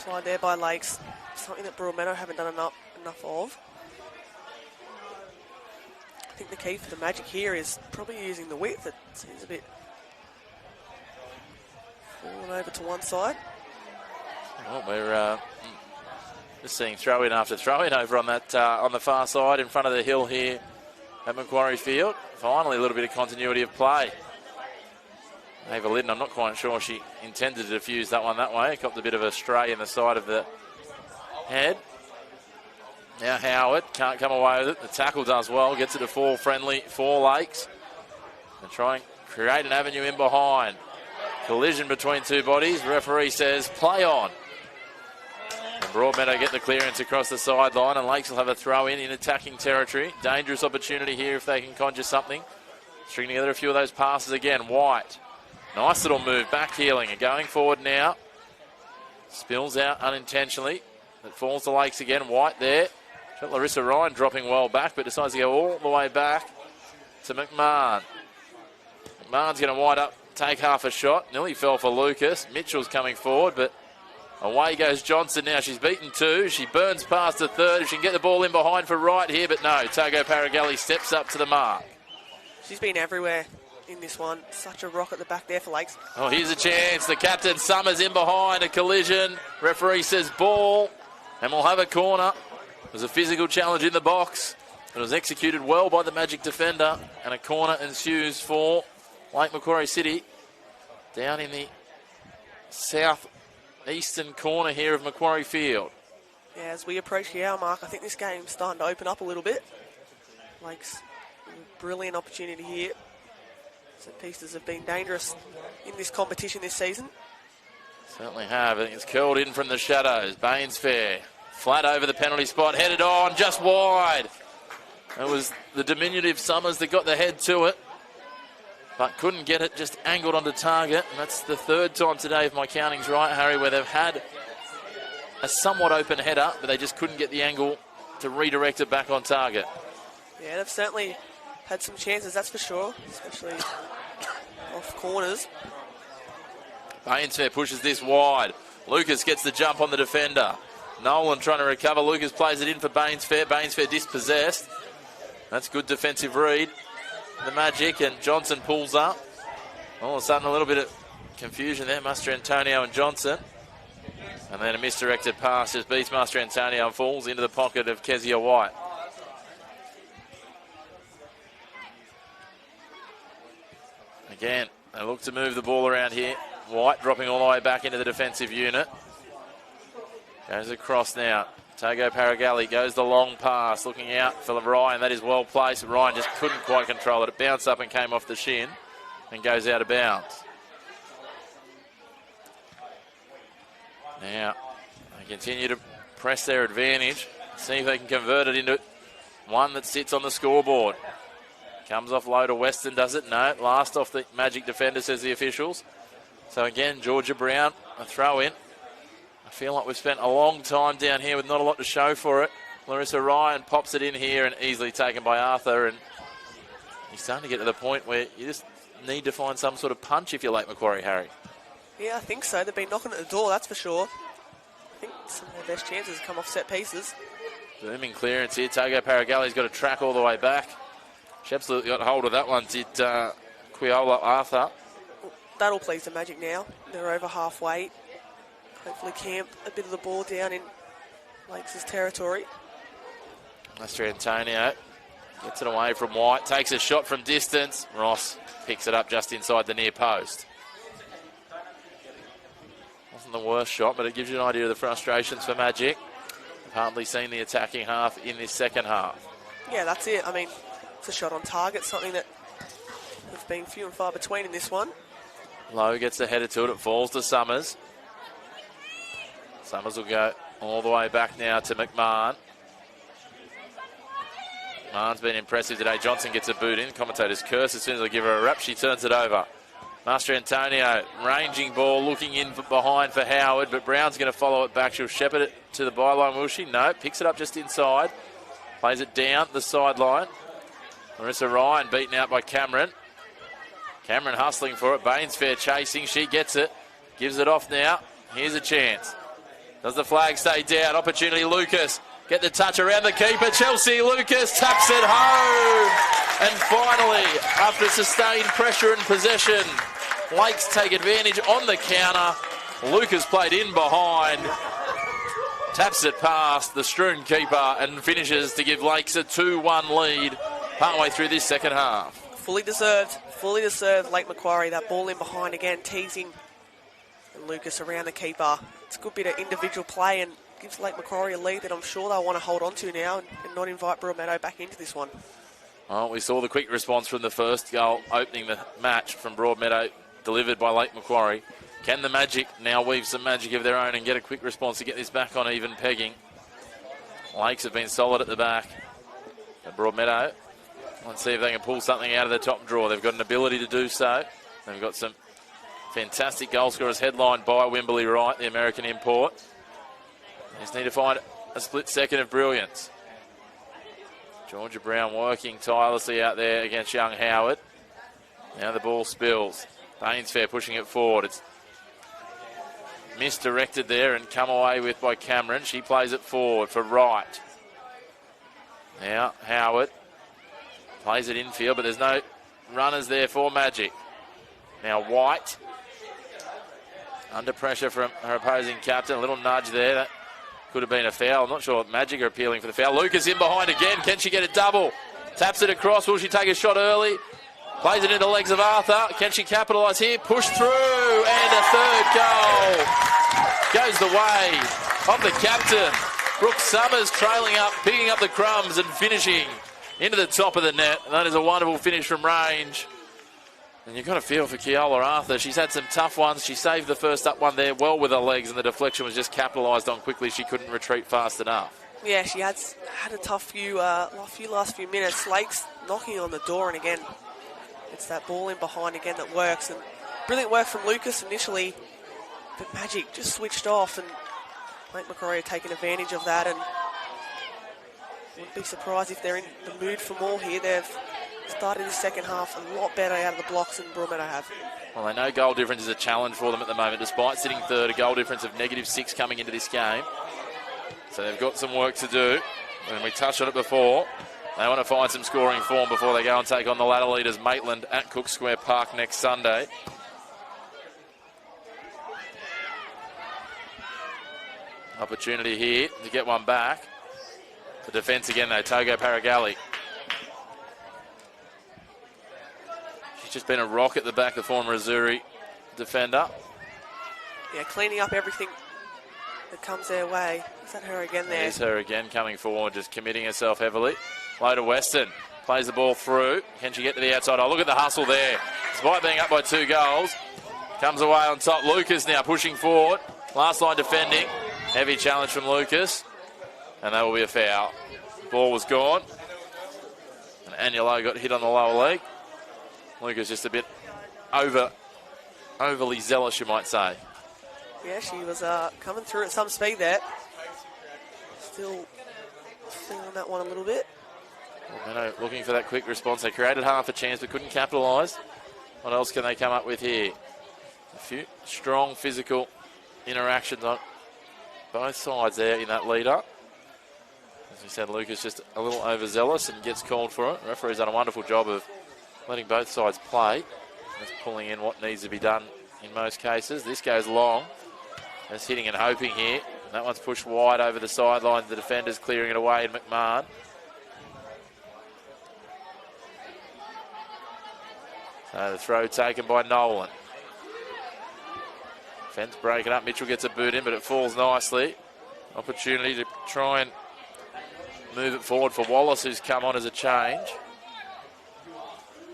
applied there by Lakes. Something that Broadmeadow haven't done enough of. I think the key for the Magic here is probably using the width. It seems a bit falling over to one side. Well, we're just seeing throw-in after throw-in over on that on the far side in front of the hill here at Macquarie Field. Finally, a little bit of continuity of play. Ava Liddon, I'm not quite sure she intended to diffuse that one that way. Copped a bit of a stray in the side of the head. Now Howard can't come away with it. The tackle does well, gets it to fall friendly for Lakes. And try and create an avenue in behind. Collision between two bodies. Referee says play on. And Broadmeadow get the clearance across the sideline, and Lakes will have a throw in attacking territory. Dangerous opportunity here if they can conjure something. String together a few of those passes again. White. Nice little move, back heeling and going forward now. Spills out unintentionally. It falls to Lakes again. White there. Got Larissa Ryan dropping well back, but decides to go all the way back to McMahon. McMahon's going to wind up, take half a shot. Nearly fell for Lucas. Mitchell's coming forward, but away goes Johnson now. She's beaten 2. She burns past the third. If she can get the ball in behind for right here, but no. Togo Paragali steps up to the mark. She's been everywhere in this one. Such a rock at the back there for Lakes. Oh, here's a chance. The captain Summers in behind. A collision. Referee says ball. And we'll have a corner. There's a physical challenge in the box. It was executed well by the Magic defender. And a corner ensues for Lake Macquarie City. Down in the south-eastern corner here of Macquarie Field. Yeah, as we approach the hour mark, I think this game's starting to open up a little bit. Lakes, a brilliant opportunity here. Set pieces have been dangerous in this competition this season. Certainly have. I think it's curled in from the shadows. Bainsfair flat over the penalty spot, headed on, just wide. It was the diminutive Summers that got the head to it, but couldn't get it, just angled onto target. And that's the third time today, if my counting's right, Harry, where they've had a somewhat open header, but they just couldn't get the angle to redirect it back on target. Yeah, they've certainly had some chances, that's for sure, especially off corners. Bainsfair pushes this wide. Lucas gets the jump on the defender. Nolan trying to recover. Lucas plays it in for Bainsfair. Bainsfair dispossessed. That's good defensive read. The Magic, and Johnson pulls up. All of a sudden a little bit of confusion there, Master Antonio and Johnson. And then a misdirected pass just beats Master Antonio and falls into the pocket of Kezia White. Again, they look to move the ball around here. White dropping all the way back into the defensive unit. Goes across now. Togo Paragalli goes the long pass, looking out for Ryan. That is well placed. Ryan just couldn't quite control it. It bounced up and came off the shin and goes out of bounds. Now, they continue to press their advantage. See if they can convert it into one that sits on the scoreboard. Comes off low to Weston, does it? No. Last off the Magic defender, says the officials. So again, Georgia Brown, a throw in. I feel like we've spent a long time down here with not a lot to show for it. Larissa Ryan pops it in here and easily taken by Arthur. And he's starting to get to the point where you just need to find some sort of punch if you're Lake Macquarie, Harry. Yeah, I think so. They've been knocking at the door, that's for sure. I think some of their best chances have come off set pieces. Booming clearance here. Togo Paragalli's got a track all the way back. She absolutely got hold of that one, did Quiola Arthur. That'll please the Magic now. They're over halfway. Hopefully camp a bit of the ball down in Lakes' territory. Master Antonio gets it away from White, takes a shot from distance. Ross picks it up just inside the near post. Wasn't the worst shot, but it gives you an idea of the frustrations for Magic. I've hardly seen the attacking half in this second half. Yeah, that's it. I mean, it's a shot on target, something that has been few and far between in this one. Lowe gets the header to it. It falls to Summers. Summers will go all the way back now to McMahon. McMahon's been impressive today. Johnson gets a boot in. Commentators curse as soon as they give her a wrap. She turns it over. Master Antonio, ranging ball, looking in behind for Howard, but Brown's going to follow it back. She'll shepherd it to the byline, will she? No, picks it up just inside. Plays it down the sideline. Marissa Ryan beaten out by Cameron. Cameron hustling for it. Bainsfair chasing. She gets it. Gives it off now. Here's a chance. Does the flag stay down? Opportunity, Lucas. Get the touch around the keeper. Chelsea Lucas taps it home. And finally, after sustained pressure and possession, Lakes take advantage on the counter. Lucas played in behind. Taps it past the strewn keeper and finishes to give Lakes a 2-1 lead partway through this second half. Fully deserved Lake Macquarie. That ball in behind again, teasing. And Lucas around the keeper. It's a good bit of individual play and gives Lake Macquarie a lead that I'm sure they'll want to hold on to now and not invite Broadmeadow back into this one. Well, we saw the quick response from the first goal opening the match from Broadmeadow, delivered by Lake Macquarie. Can the Magic now weave some magic of their own and get a quick response to get this back on even pegging? Lakes have been solid at the back. But Broadmeadow, let's see if they can pull something out of the top drawer. They've got an ability to do so. They've got some fantastic goal scorers headlined by Wimberley Wright, the American import. They just need to find a split second of brilliance. Georgia Brown working tirelessly out there against young Howard. Now the ball spills. Bainsfair pushing it forward. It's misdirected there and come away with by Cameron. She plays it forward for Wright. Now Howard plays it infield, but there's no runners there for Magic. Now White under pressure from her opposing captain. A little nudge there. That could have been a foul. I'm not sure what Magic are appealing for the foul. Lucas in behind again. Can she get a double? Taps it across. Will she take a shot early? Plays it into the legs of Arthur. Can she capitalise here? Push through. And a third goal. Goes the way of the captain. Brooke Summers trailing up, picking up the crumbs and finishing into the top of the net. And that is a wonderful finish from range. And you've got to feel for Keola Arthur. She's had some tough ones. She saved the first up one there well with her legs, and the deflection was just capitalised on quickly. She couldn't retreat fast enough. Yeah, she had a tough few last few minutes. Lakes knocking on the door, and again, it's that ball in behind again that works. And brilliant work from Lucas initially, but Magic just switched off, and Lake Macquarie have taken advantage of that. And wouldn't be surprised if they're in the mood for more here. They've started the second half a lot better out of the blocks than Broadmeadow have. Well, they know goal difference is a challenge for them at the moment, despite sitting third, a goal difference of -6 coming into this game. So they've got some work to do. And we touched on it before. They want to find some scoring form before they go and take on the ladder leaders Maitland at Cook Square Park next Sunday. Opportunity here to get one back. The defence again though, Togo Paragali. She's just been a rock at the back, the former Missouri defender. Yeah, cleaning up everything that comes their way. Is that her again there? There's her again coming forward, just committing herself heavily. Low to Weston, plays the ball through. Can she get to the outside? Oh, look at the hustle there. Despite being up by 2 goals, comes away on top. Lucas now pushing forward. Last line defending. Heavy challenge from Lucas. And that will be a foul. Ball was gone. And Anulo got hit on the lower leg. Lucas just a bit overly zealous, you might say. Yeah, she was coming through at some speed there. Still feeling that one a little bit. Broadmeadow looking for that quick response. They created half a chance but couldn't capitalise. What else can they come up with here? A few strong physical interactions on both sides there in that lead up. As we said, Lucas just a little overzealous and gets called for it. The referee's done a wonderful job of letting both sides play. Just pulling in what needs to be done in most cases. This goes long. Just hitting and hoping here. And that one's pushed wide over the sideline. The defender's clearing it away in McMahon. So the throw taken by Nolan. Fence breaking up. Mitchell gets a boot in, but it falls nicely. Opportunity to try and move it forward for Wallace, who's come on as a change.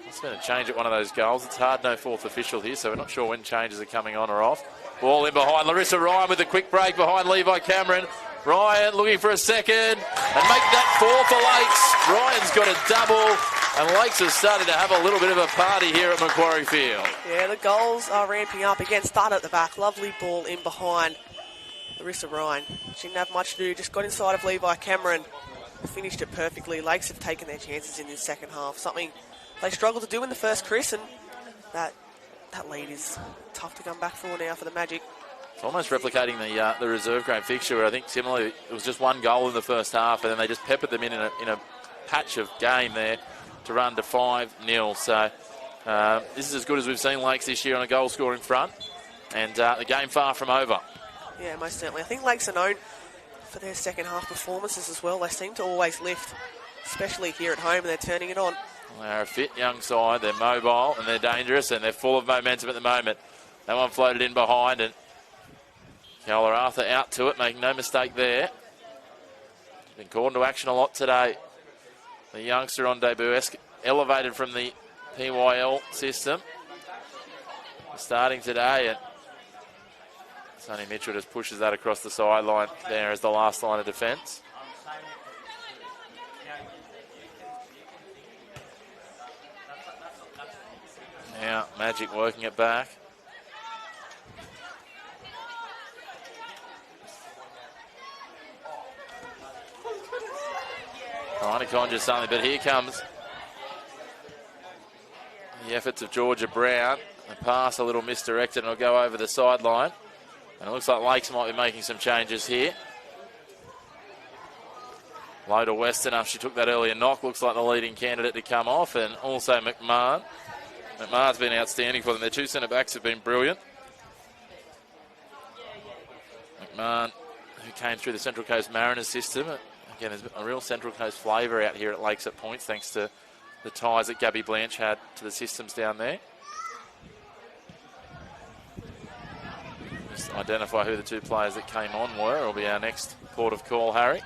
It's been a change at one of those goals. It's hard, no fourth official here, so we're not sure when changes are coming on or off. Ball in behind. Larissa Ryan with a quick break behind Levi Cameron. Ryan looking for a second and make that 4 for Lakes. Ryan's got a double, and Lakes is starting to have a little bit of a party here at Macquarie Field. Yeah, the goals are ramping up again. Start at the back. Lovely ball in behind Larissa Ryan. She didn't have much to do. Just got inside of Levi Cameron. Finished it perfectly. Lakes have taken their chances in this second half. Something they struggled to do in the first, Chris, and that lead is tough to come back for now for the Magic. It's almost replicating the reserve grade fixture, where I think similarly it was just 1 goal in the first half, and then they just peppered them in a patch of game there to run to 5-0. So this is as good as we've seen Lakes this year on a goal scoring front, and the game far from over. Yeah, most certainly. I think Lakes are known for their second half performances as well. They seem to always lift, especially here at home, and they're turning it on. They're a fit young side. They're mobile and they're dangerous, and they're full of momentum at the moment. That one floated in behind, and Keola Arthur out to it, making no mistake there. Been called into action a lot today. The youngster on debut, elevated from the PYL system. Starting today, and Sonny Mitchell just pushes that across the sideline there as the last line of defence. Now Magic working it back. Trying to conjure something, but here comes the efforts of Georgia Brown. The pass a little misdirected, and it'll go over the sideline. And it looks like Lakes might be making some changes here. Low to Weston after she took that earlier knock. Looks like the leading candidate to come off, and also McMahon. McMahon's been outstanding for them. Their 2 centre-backs have been brilliant. McMahon, who came through the Central Coast Mariners system. Again, there's a real Central Coast flavour out here at Lakes at points, thanks to the ties that Gabby Blanche had to the systems down there. Just identify who the 2 players that came on were. It'll be our next port of call, Harry.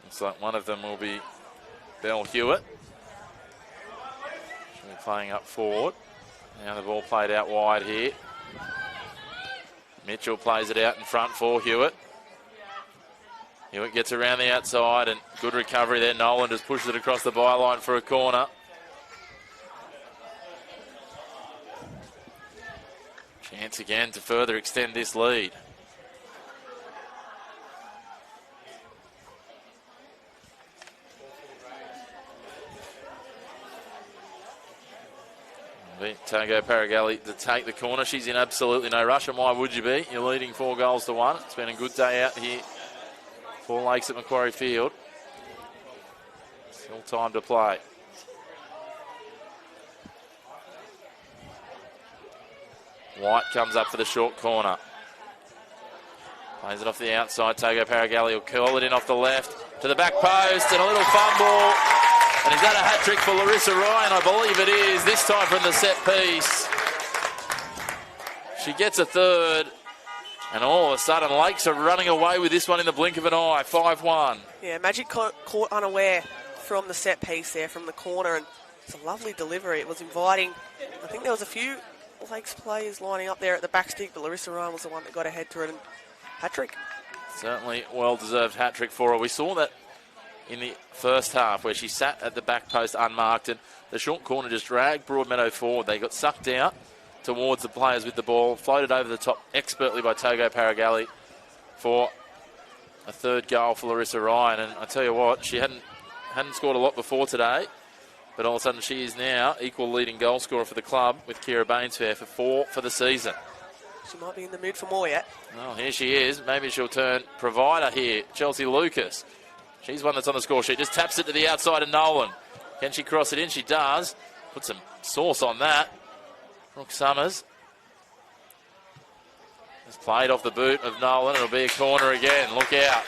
Looks like one of them will be Belle Hewitt. She'll be playing up forward. Now the ball played out wide here. Mitchell plays it out in front for Hewitt. Hewitt gets around the outside, and good recovery there. Nolan just pushes it across the byline for a corner. Chance again to further extend this lead. Togo Paragali to take the corner. She's in absolutely no rush, and why would you be? You're leading 4-1. It's been a good day out here for Lakes at Macquarie Field. Still time to play. White comes up for the short corner. Plays it off the outside. Togo Paragalli will curl it in off the left to the back post, and a little fumble. And is that a hat-trick for Larissa Ryan? I believe it is, this time from the set piece. She gets a third, and all of a sudden Lakes are running away with this one in the blink of an eye, 5-1. Yeah, Magic caught unaware from the set piece there, from the corner, and it's a lovely delivery. It was inviting. I think there was a few Lakes players lining up there at the back stick, but Larissa Ryan was the one that got ahead to it, and hat-trick. Certainly well-deserved hat-trick for her. We saw that in the first half where she sat at the back post unmarked, and the short corner just dragged Broadmeadow forward. They got sucked out towards the players with the ball, floated over the top expertly by Togo Paragalli for a third goal for Larissa Ryan. And I tell you what, she hadn't scored a lot before today, but all of a sudden she is now equal leading goal scorer for the club with Kira Bainsfair for 4 for the season. She might be in the mood for more yet. Well, here she is. Maybe she'll turn provider here. Chelsea Lucas. She's one that's on the score sheet. Just taps it to the outside of Nolan. Can she cross it in? She does. Put some sauce on that. Brooke Summers. Just played off the boot of Nolan. It'll be a corner again. Look out.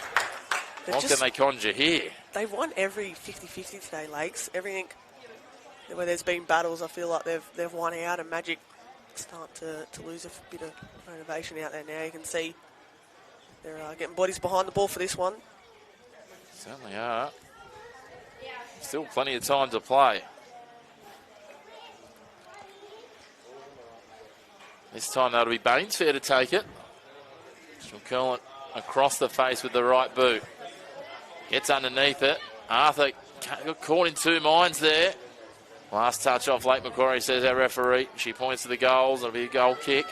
What can they conjure here? They've won every 50-50 today, Lakes. Everything where there's been battles, I feel like they've won out, and Magic start to lose a bit of motivation out there now. You can see they're getting bodies behind the ball for this one. Certainly are. Still plenty of time to play. This time that'll be Bainsfair to take it. She'll curl it across the face with the right boot. Gets underneath it. Arthur got caught in two minds there. Last touch off Lake Macquarie, says our referee. She points to the goals. It'll be a goal kick.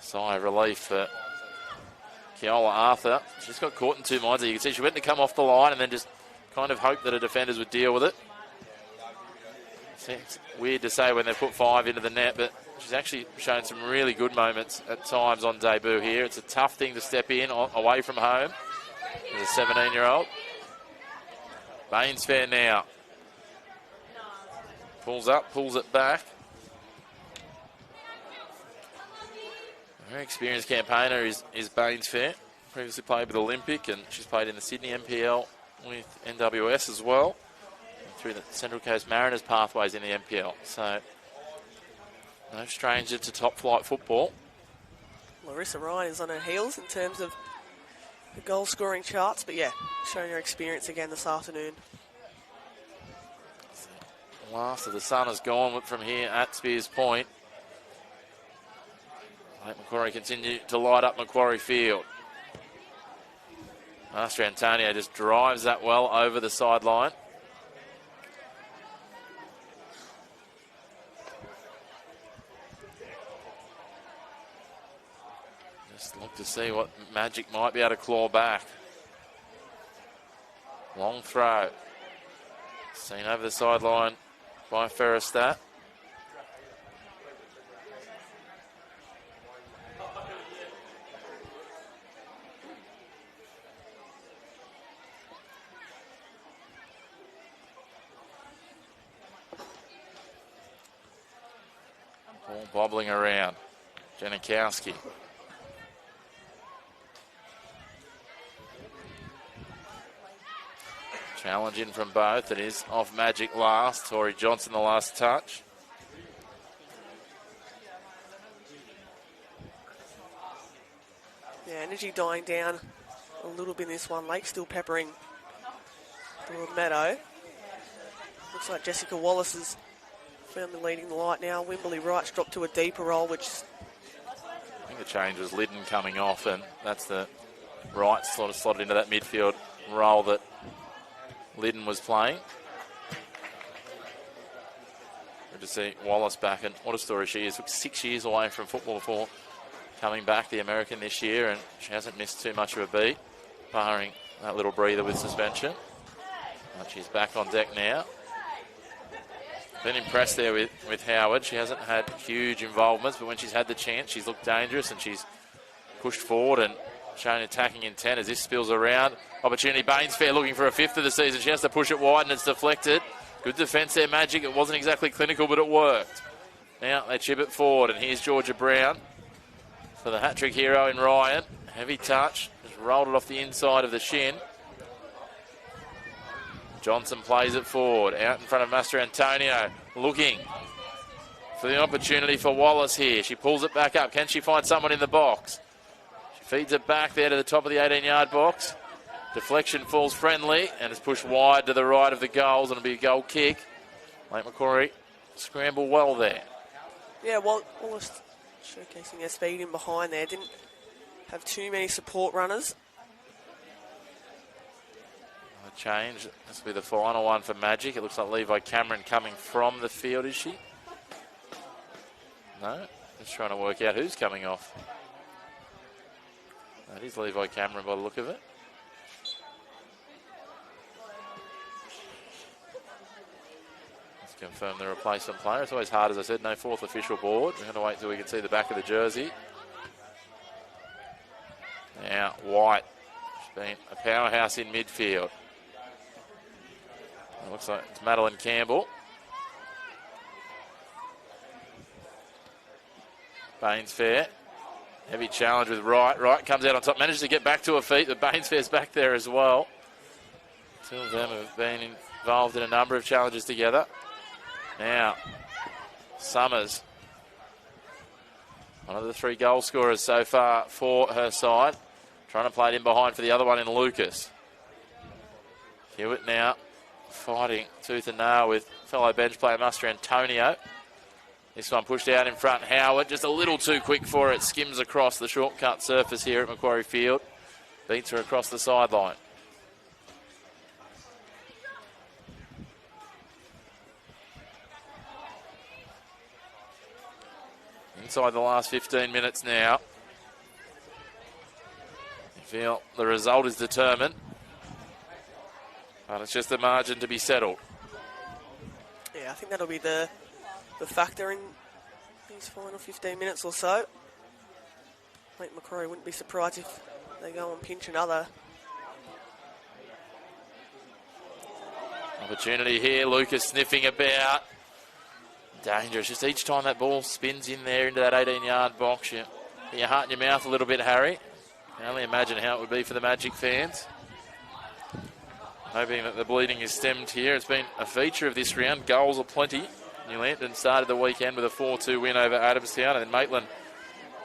Sigh of relief for Keola Arthur. She's got caught in two minds. You can see she went to come off the line and then just kind of hoped that her defenders would deal with it. It's weird to say when they put 5 into the net, but she's actually shown some really good moments at times on debut here. It's a tough thing to step in away from home as a 17-year-old. Bainsfair now. Pulls up, pulls it back. A very experienced campaigner is Bainsfair. Previously played with Olympic, and she's played in the Sydney NPL with NWS as well, and through the Central Coast Mariners pathways in the NPL. So, no stranger to top flight football. Larissa Ryan is on her heels in terms of the goal scoring charts, but yeah, showing her experience again this afternoon. The last of the sun has gone from here at Spears Point. Lake Macquarie continue to light up Macquarie Field. Master Antonio just drives that well over the sideline. Just look to see what Magic might be able to claw back. Long throw. Seen over the sideline by Ferristat. Ball bobbling around. Janikowski. Challenge in from both. It is off Magic last. Tori Johnson the last touch. Yeah, energy dying down a little bit in this one. Lake still peppering Broadmeadow. Looks like Jessica Wallace is firmly leading the light now. Wimberley Wright's dropped to a deeper role, which... I think the change was Liddon coming off, and that's the Wright sort of slotted into that midfield role that Liddon was playing. Good to see Wallace back, and what a story she is. 6 years away from football before coming back, the American this year, and she hasn't missed too much of a beat, barring that little breather with suspension. But she's back on deck now. Been impressed there with Howard. She hasn't had huge involvements, but when she's had the chance, she's looked dangerous and she's pushed forward and shown attacking intent as this spills around. Opportunity, Bainsfair looking for a 5th of the season. She has to push it wide and it's deflected. Good defence there, Magic. It wasn't exactly clinical, but it worked. Now they chip it forward, and here's Georgia Brown for the hat-trick hero in Ryan. Heavy touch, just rolled it off the inside of the shin. Johnson plays it forward, out in front of Master Antonio, looking for the opportunity for Wallace here. She pulls it back up. Can she find someone in the box? She feeds it back there to the top of the 18-yard box. Deflection falls friendly and is pushed wide to the right of the goals, and it'll be a goal kick. Lake Macquarie scramble well there. Yeah, Wallace showcasing their speed in behind there. Didn't have too many support runners. A change. This will be the final one for Magic. It looks like Levi Cameron coming from the field, is she? No, just trying to work out who's coming off. That is Levi Cameron by the look of it. Let's confirm the replacement player. It's always hard, as I said, no fourth official board. We're going to wait until we can see the back of the jersey. Now, White. She's been a powerhouse in midfield. It looks like it's Madeline Campbell. Bainsfair. Heavy challenge with Wright. Wright comes out on top, manages to get back to her feet, but Bainsfair's back there as well. Two of them have been involved in a number of challenges together. Now, Summers, one of the 3 goal scorers so far for her side. Trying to play it in behind for the other one in Lucas. Hewitt now fighting tooth and nail with fellow bench player Master Antonio. This one pushed out in front. Howard just a little too quick for it. Skims across the shortcut surface here at Macquarie Field. Beats her across the sideline. Inside the last 15 minutes now. You feel the result is determined, but it's just the margin to be settled. Yeah, I think that'll be the factor in these final 15 minutes or so. Lake Macquarie wouldn't be surprised if they go and pinch another. Opportunity here, Lucas sniffing about. Dangerous, just each time that ball spins in there into that 18-yard box, you get your heart in your mouth a little bit, Harry. You can only imagine how it would be for the Magic fans. Hoping that the bleeding is stemmed here. It's been a feature of this round. Goals are plenty. New Lambton started the weekend with a 4-2 win over Adamstown, and then Maitland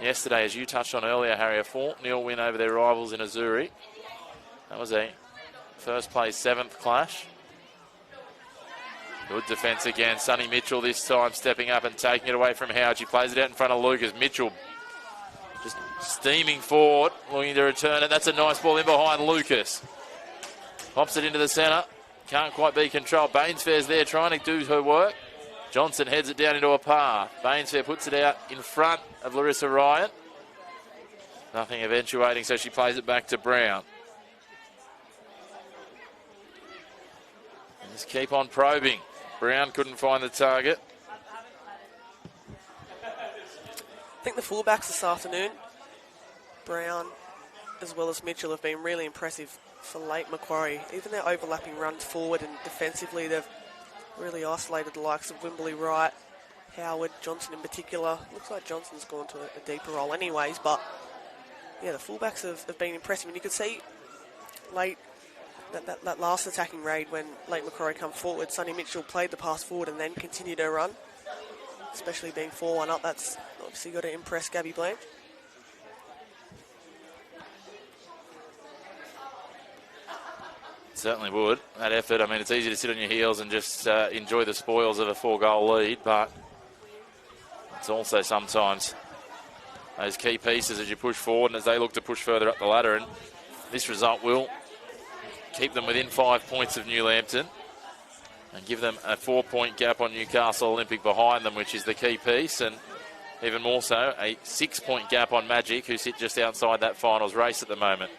yesterday, as you touched on earlier, Harry, a 4-0 win over their rivals in Azuri. That was a first place 7th clash. Good defence again. Sonny Mitchell this time stepping up and taking it away from Howard. She plays it out in front of Lucas. Mitchell just steaming forward, looking to return it. That's a nice ball in behind Lucas. Pops it into the centre. Can't quite be controlled. Bainsfair's there trying to do her work. Johnson heads it down into a path. Bainsfair puts it out in front of Larissa Ryan. Nothing eventuating, so she plays it back to Brown. And just keep on probing. Brown couldn't find the target. I think the fullbacks this afternoon, Brown as well as Mitchell, have been really impressive for Lake Macquarie. Even their overlapping runs forward and defensively, they've really isolated the likes of Wimberley Wright, Howard, Johnson in particular. Looks like Johnson's gone to a deeper role anyways, but yeah, the fullbacks have been impressive. And you could see late that last attacking raid when Lake Macquarie come forward, Sonny Mitchell played the pass forward and then continued her run, especially being 4-1 up. That's obviously got to impress Gabby Blanche. Certainly would. That effort, I mean, it's easy to sit on your heels and just enjoy the spoils of a 4-goal lead, but it's also sometimes those key pieces as you push forward and as they look to push further up the ladder, and this result will keep them within 5 points of New Lambton and give them a 4-point gap on Newcastle Olympic behind them, which is the key piece, and even more so, a 6-point gap on Magic, who sit just outside that finals race at the moment.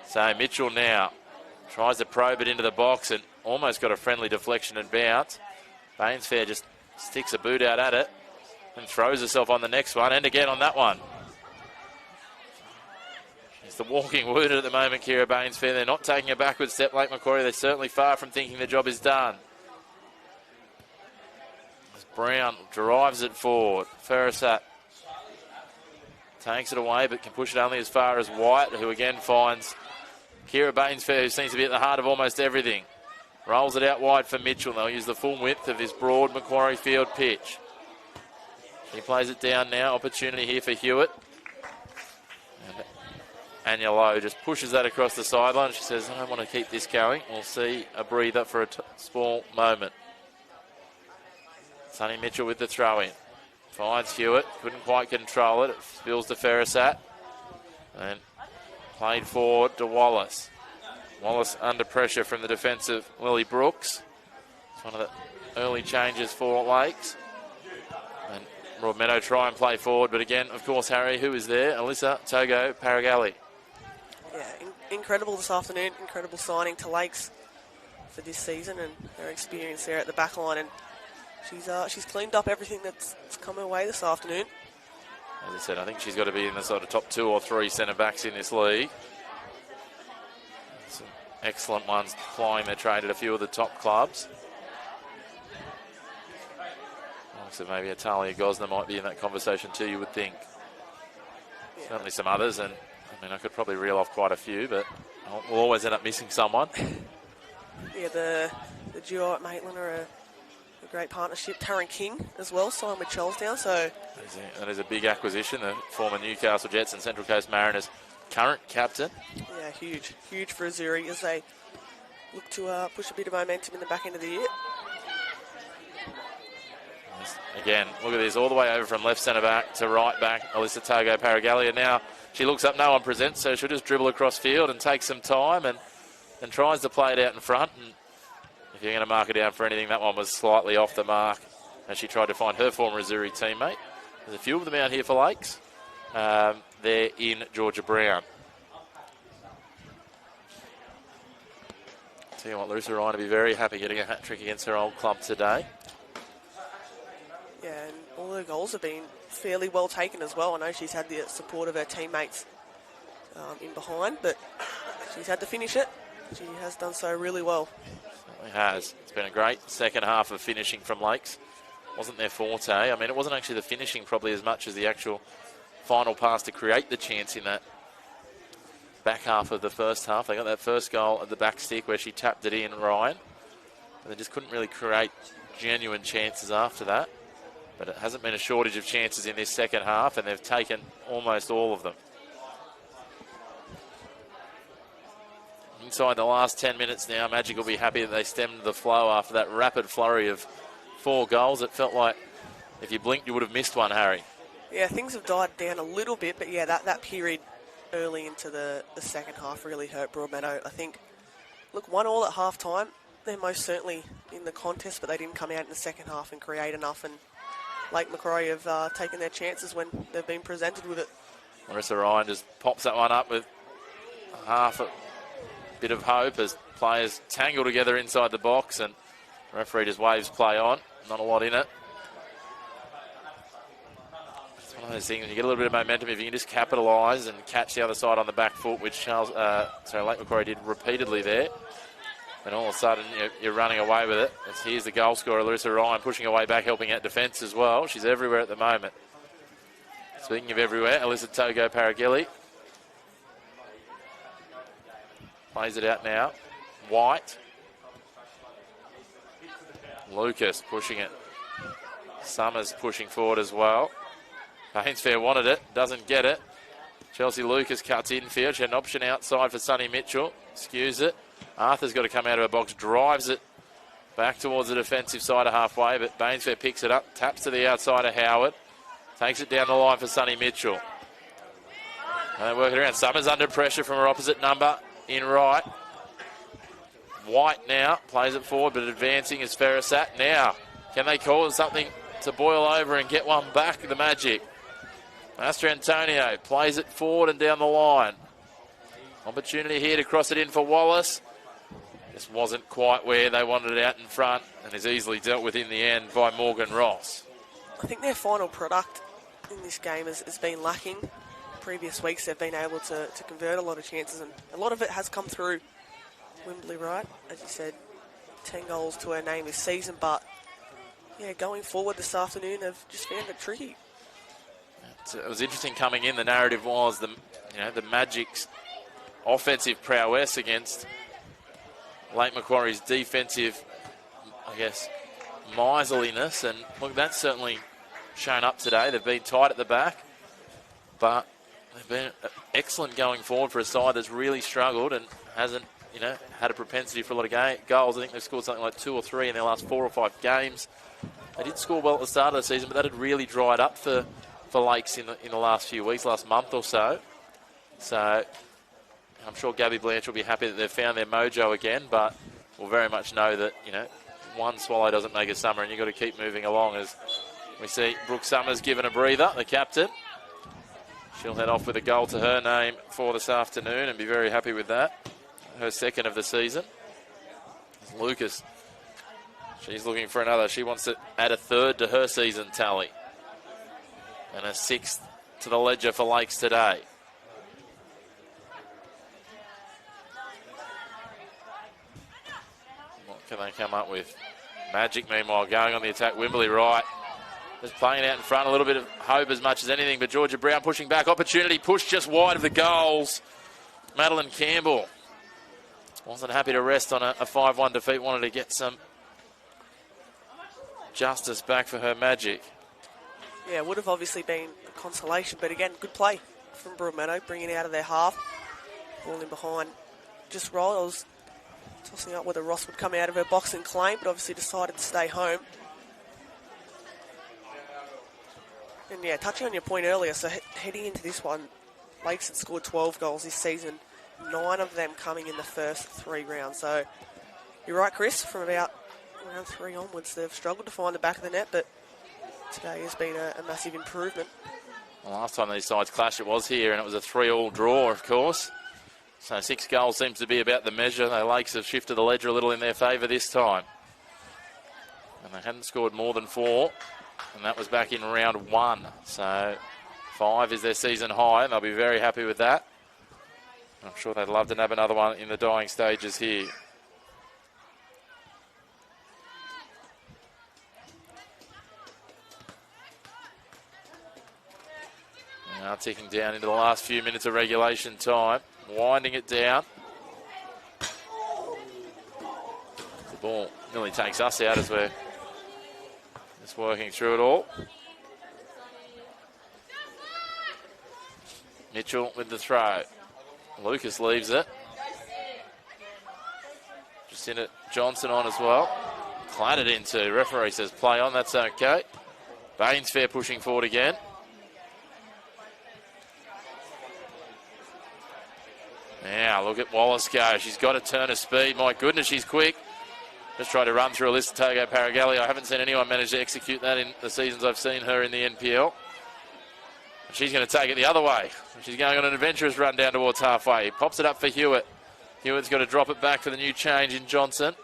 So Mitchell now tries to probe it into the box and almost got a friendly deflection and bounce. Bainsfair just sticks a boot out at it and throws herself on the next one, and again on that one. She's the walking wounded at the moment, Kira Bainsfair. They're not taking a backward step, Lake Macquarie. They're certainly far from thinking the job is done. Brown drives it forward. Ferrisat takes it away, but can push it only as far as White, who again finds Kira Bainsfair, who seems to be at the heart of almost everything. Rolls it out wide for Mitchell. They'll use the full width of this broad Macquarie field pitch. He plays it down now. Opportunity here for Hewitt. And Anya Lowe just pushes that across the sideline. She says, I don't want to keep this going. We'll see a breather for a small moment. Sonny Mitchell with the throw-in. Finds Hewitt. Couldn't quite control it. It spills to Ferrisat. And played forward to Wallace. Wallace under pressure from the defensive Lily Brooks. It's one of the early changes for Lakes. And Broadmeadow try and play forward, but again, of course, Harry, who is there? Alyssa Togo Paragalli. Yeah, incredible this afternoon. Incredible signing to Lakes for this season and her experience there at the back line. And she's cleaned up everything that's come her way this afternoon. As I said, I think she's got to be in the sort of top 2 or 3 centre-backs in this league. Some excellent ones plying their trade at a few of the top clubs. So maybe Atalia Gosner might be in that conversation too, you would think. Yeah. Certainly some others, and I mean, I could probably reel off quite a few, but we'll always end up missing someone. Yeah, the duo at Maitland are a great partnership. Taryn King as well, signed with Charlestown. So that is a big acquisition. The former Newcastle Jets and Central Coast Mariners current captain. Yeah, huge for Azuri as they look to push a bit of momentum in the back end of the year. Again, look at this, all the way over from left centre back to right back, Alyssa Togo Paragalli. And now she looks up, no one presents, so she'll just dribble across field and take some time and tries to play it out in front. And if you're going to mark it down for anything, that one was slightly off the mark as she tried to find her former Azuri teammate. There's a few of them out here for Lakes. They're in Georgia Brown. Tell you what, Larissa Ryan will be very happy getting a hat-trick against her old club today. Yeah, and all her goals have been fairly well taken as well. I know she's had the support of her teammates in behind, but she's had to finish it. She has done so really well. Certainly has. It's been a great second half of finishing from Lakes. Wasn't their forte. I mean, it wasn't actually the finishing probably as much as the actual final pass to create the chance in that back half of the first half. They got that first goal at the back stick where she tapped it in, Ryan. But they just couldn't really create genuine chances after that. But it hasn't been a shortage of chances in this second half, and they've taken almost all of them. Inside the last 10 minutes now, Magic will be happy that they stemmed the flow after that rapid flurry of 4 goals. It felt like if you blinked, you would have missed one, Harry. Yeah, things have died down a little bit, but yeah, that period early into the second half really hurt Broadmeadow. I think, look, 1-1 at half-time. They're most certainly in the contest, but they didn't come out in the second half and create enough, and Lake Macquarie have taken their chances when they've been presented with it. Marissa Ryan just pops that one up with half a bit of hope as players tangle together inside the box, and the referee just waves play on. Not a lot in it. It's one of those things, you get a little bit of momentum if you can just capitalise and catch the other side on the back foot, which Lake Macquarie did repeatedly there. And all of a sudden, you're running away with it. Here's the goal scorer, Larissa Ryan, pushing away back, helping out defence as well. She's everywhere at the moment. Speaking of everywhere, Alyssa Togo Paragalli plays it out now. White. Lucas pushing it. Summers pushing forward as well. Painsfair wanted it, doesn't get it. Chelsea Lucas cuts infield. She had an option outside for Sonny Mitchell. Skews it. Arthur's got to come out of her box, drives it back towards the defensive side of halfway, but Bainsfair picks it up, taps to the outside of Howard, takes it down the line for Sonny Mitchell. And they work it around. Summers under pressure from her opposite number in right. White now plays it forward, but advancing is Ferrisat. Now, can they cause something to boil over and get one back? The Magic. Master Antonio plays it forward and down the line. Opportunity here to cross it in for Wallace. Just wasn't quite where they wanted it out in front, and is easily dealt with in the end by Morgan Ross. I think their final product in this game has been lacking. Previous weeks they've been able to convert a lot of chances, and a lot of it has come through Wembley, right? As you said, 10 goals to her name this season, but yeah, going forward this afternoon, have just found it tricky. It was interesting coming in. The narrative was the Magic's offensive prowess against Lake Macquarie's defensive, I guess, miserliness. And look, that's certainly shown up today. They've been tight at the back, but they've been excellent going forward for a side that's really struggled and hasn't, had a propensity for a lot of goals. I think they've scored something like 2 or 3 in their last 4 or 5 games. They did score well at the start of the season, but that had really dried up for Lakes in the last few weeks, last month or so. So I'm sure Gabby Blanche will be happy that they've found their mojo again, but we'll very much know that, one swallow doesn't make a summer, and you've got to keep moving along. As we see Brooke Summers given a breather, the captain. She'll head off with a goal to her name for this afternoon and be very happy with that. Her second of the season. Lucas, she's looking for another. She wants to add a third to her season tally. And a 6th to the ledger for Lakes today. What can they come up with? Magic, meanwhile, going on the attack. Wimberley right. Just playing out in front. A little bit of hope as much as anything. But Georgia Brown pushing back. Opportunity pushed just wide of the goals. Madeline Campbell wasn't happy to rest on a 5-1 defeat. Wanted to get some justice back for her Magic. Yeah, it would have obviously been a consolation, but again, good play from Broadmeadow, bringing it out of their half. Ball in behind. Just rolled. I was tossing up whether Ross would come out of her box and claim, but obviously decided to stay home. And yeah, touching on your point earlier, so heading into this one, Lakes had scored 12 goals this season, 9 of them coming in the first 3 rounds. So you're right, Chris, from about round 3 onwards, they've struggled to find the back of the net, but today has been a massive improvement. Well, last time these sides clashed, it was here, and it was a 3-3 draw, of course. So 6 goals seems to be about the measure. The Lakes have shifted the ledger a little in their favour this time. And they hadn't scored more than 4, and that was back in round 1. So 5 is their season high, and they'll be very happy with that. I'm sure they'd love to nab another one in the dying stages here. Now ticking down into the last few minutes of regulation time. Winding it down. The ball nearly takes us out as we're just working through it all. Mitchell with the throw. Lucas leaves it. Just in it, Johnson on as well. Clattered into. Referee says play on, that's okay. Baines fair pushing forward again. Now, look at Wallace go. She's got a turn of speed. My goodness, she's quick. Just tried to run through a list of Togo Paragalli. I haven't seen anyone manage to execute that in the seasons I've seen her in the NPL. She's going to take it the other way. She's going on an adventurous run down towards halfway. He pops it up for Hewitt. Hewitt's got to drop it back for the new change in Johnson.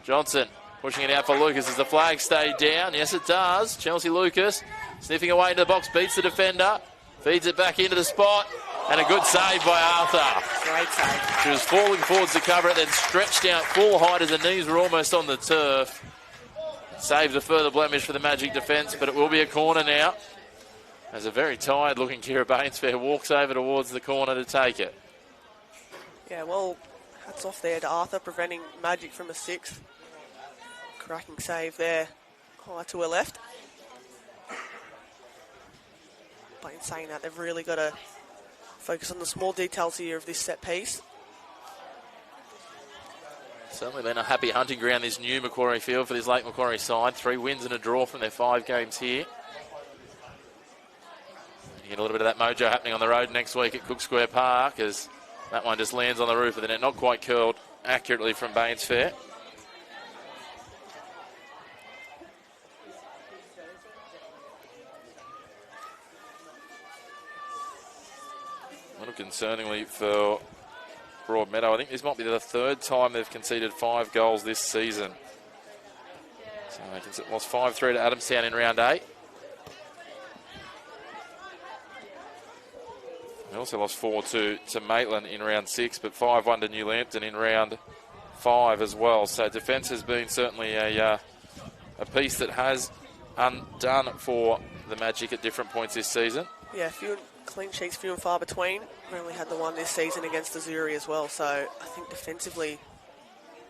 Johnson pushing it out for Lucas as the flag stayed down. Yes, it does. Chelsea Lucas sniffing away into the box, beats the defender, feeds it back into the spot. And a good save by Arthur. Great save. She was falling forwards to cover it, then stretched out full height as her knees were almost on the turf. Saves a further blemish for the Magic defence, but it will be a corner now. As a very tired-looking Kira Bainsfair walks over towards the corner to take it. Yeah, well, hats off there to Arthur, preventing Magic from a 6th. Cracking save there. High to her left. But in saying that, they've really got to focus on the small details here of this set piece. Certainly been a happy hunting ground, this new Macquarie field for this Lake Macquarie side. 3 wins and a draw from their 5 games here. You get a little bit of that mojo happening on the road next week at Cook Square Park as that one just lands on the roof of the net. Not quite curled accurately from Bainsfair. A little concerningly for Broadmeadow. I think this might be the 3rd time they've conceded 5 goals this season. So they lost 5-3 to Adamstown in round 8. They also lost 4-2 to Maitland in round 6, but 5-1 to New Lambton in round 5 as well. So defence has been certainly a piece that has undone for the Magic at different points this season. Yeah, clean sheets, few and far between. We only had the one this season against Azuri as well, so I think defensively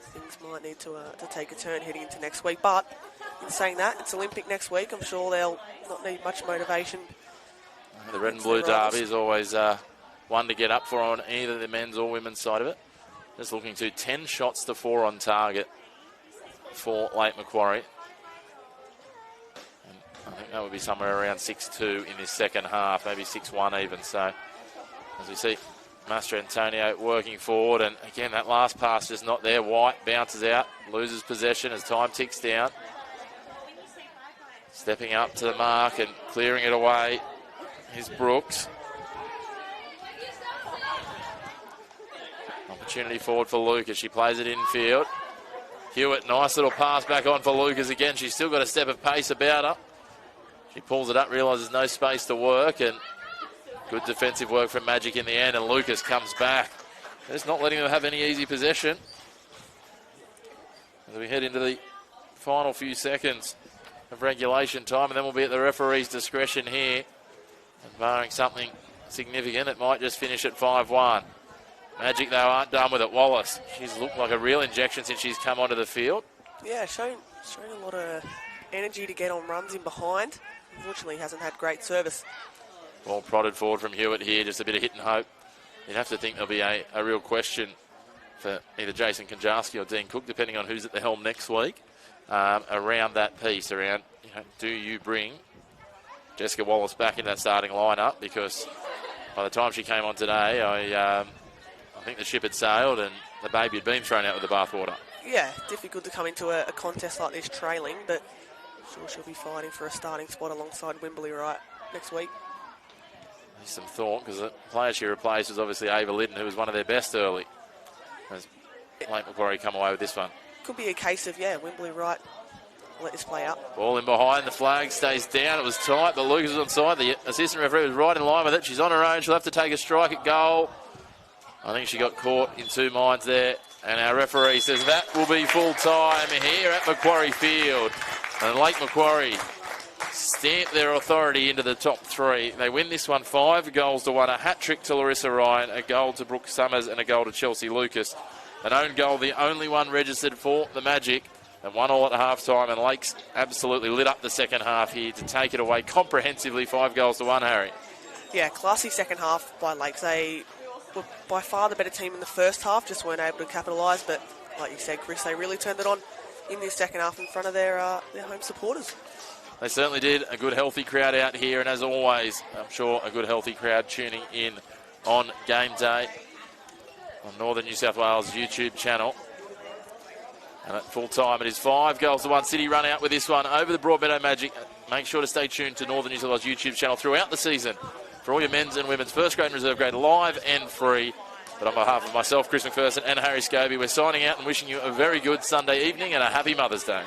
things might need to take a turn heading into next week. But in saying that, it's Olympic next week. I'm sure they'll not need much motivation. The red and blue derby is always one to get up for on either the men's or women's side of it. Just looking to 10 shots to 4 on target for Lake Macquarie. And I think that would be somewhere around 6-2 in this second half, maybe 6-1 even. So as we see Master Antonio working forward, and again that last pass just not there. White bounces out, loses possession as time ticks down. Stepping up to the mark and clearing it away is Brooks. Opportunity forward for Lucas. She plays it infield. Hewitt, nice little pass back on for Lucas again. She's still got a step of pace about her. She pulls it up, realises no space to work, and good defensive work from Magic in the end, and Lucas comes back. Just not letting them have any easy possession. As we head into the final few seconds of regulation time, and then we'll be at the referee's discretion here. And barring something significant, it might just finish at 5-1. Magic, though, aren't done with it. Wallace, she's looked like a real injection since she's come onto the field. Yeah, shown a lot of energy to get on runs in behind. Unfortunately, hasn't had great service. Ball prodded forward from Hewitt here, just a bit of hit and hope. You'd have to think there'll be a real question for either Jason Konjarski or Dean Cook, depending on who's at the helm next week, around that piece, around, do you bring Jessica Wallace back in that starting lineup? Because by the time she came on today, I think the ship had sailed and the baby had been thrown out with the bathwater. Yeah, difficult to come into a contest like this trailing, but I'm sure she'll be fighting for a starting spot alongside Wimberley Wright next week. There's some thought, because the player she replaced was obviously Ava Liddon, who was one of their best early. As Lake Macquarie come away with this one. Could be a case of, Wimberley Wright, let this play out. Ball in behind, the flag stays down. It was tight, but Lucas was onside. The assistant referee was right in line with it. She's on her own. She'll have to take a strike at goal. I think she got caught in two minds there. And our referee says that will be full time here at Macquarie Field. And Lake Macquarie stamp their authority into the top three. They win this one 5-1. A hat-trick to Larissa Ryan, a goal to Brooke Summers, and a goal to Chelsea Lucas. An own goal, the only one registered for the Magic. And 1-1 at half-time, and Lakes absolutely lit up the second half here to take it away comprehensively, 5-1, Harry. Yeah, classy second half by Lakes. They were by far the better team in the first half, just weren't able to capitalise. But like you said, Chris, they really turned it on in this second half in front of their home supporters. They certainly did. A good, healthy crowd out here, and as always, I'm sure a good, healthy crowd tuning in on game day on Northern New South Wales YouTube channel. And at full time, it is 5-1. City run out with this one over the Broadmeadow Magic. Make sure to stay tuned to Northern New South Wales YouTube channel throughout the season for all your men's and women's first grade and reserve grade live and free. But on behalf of myself, Chris McPherson, and Harry Scobie, we're signing out and wishing you a very good Sunday evening and a happy Mother's Day.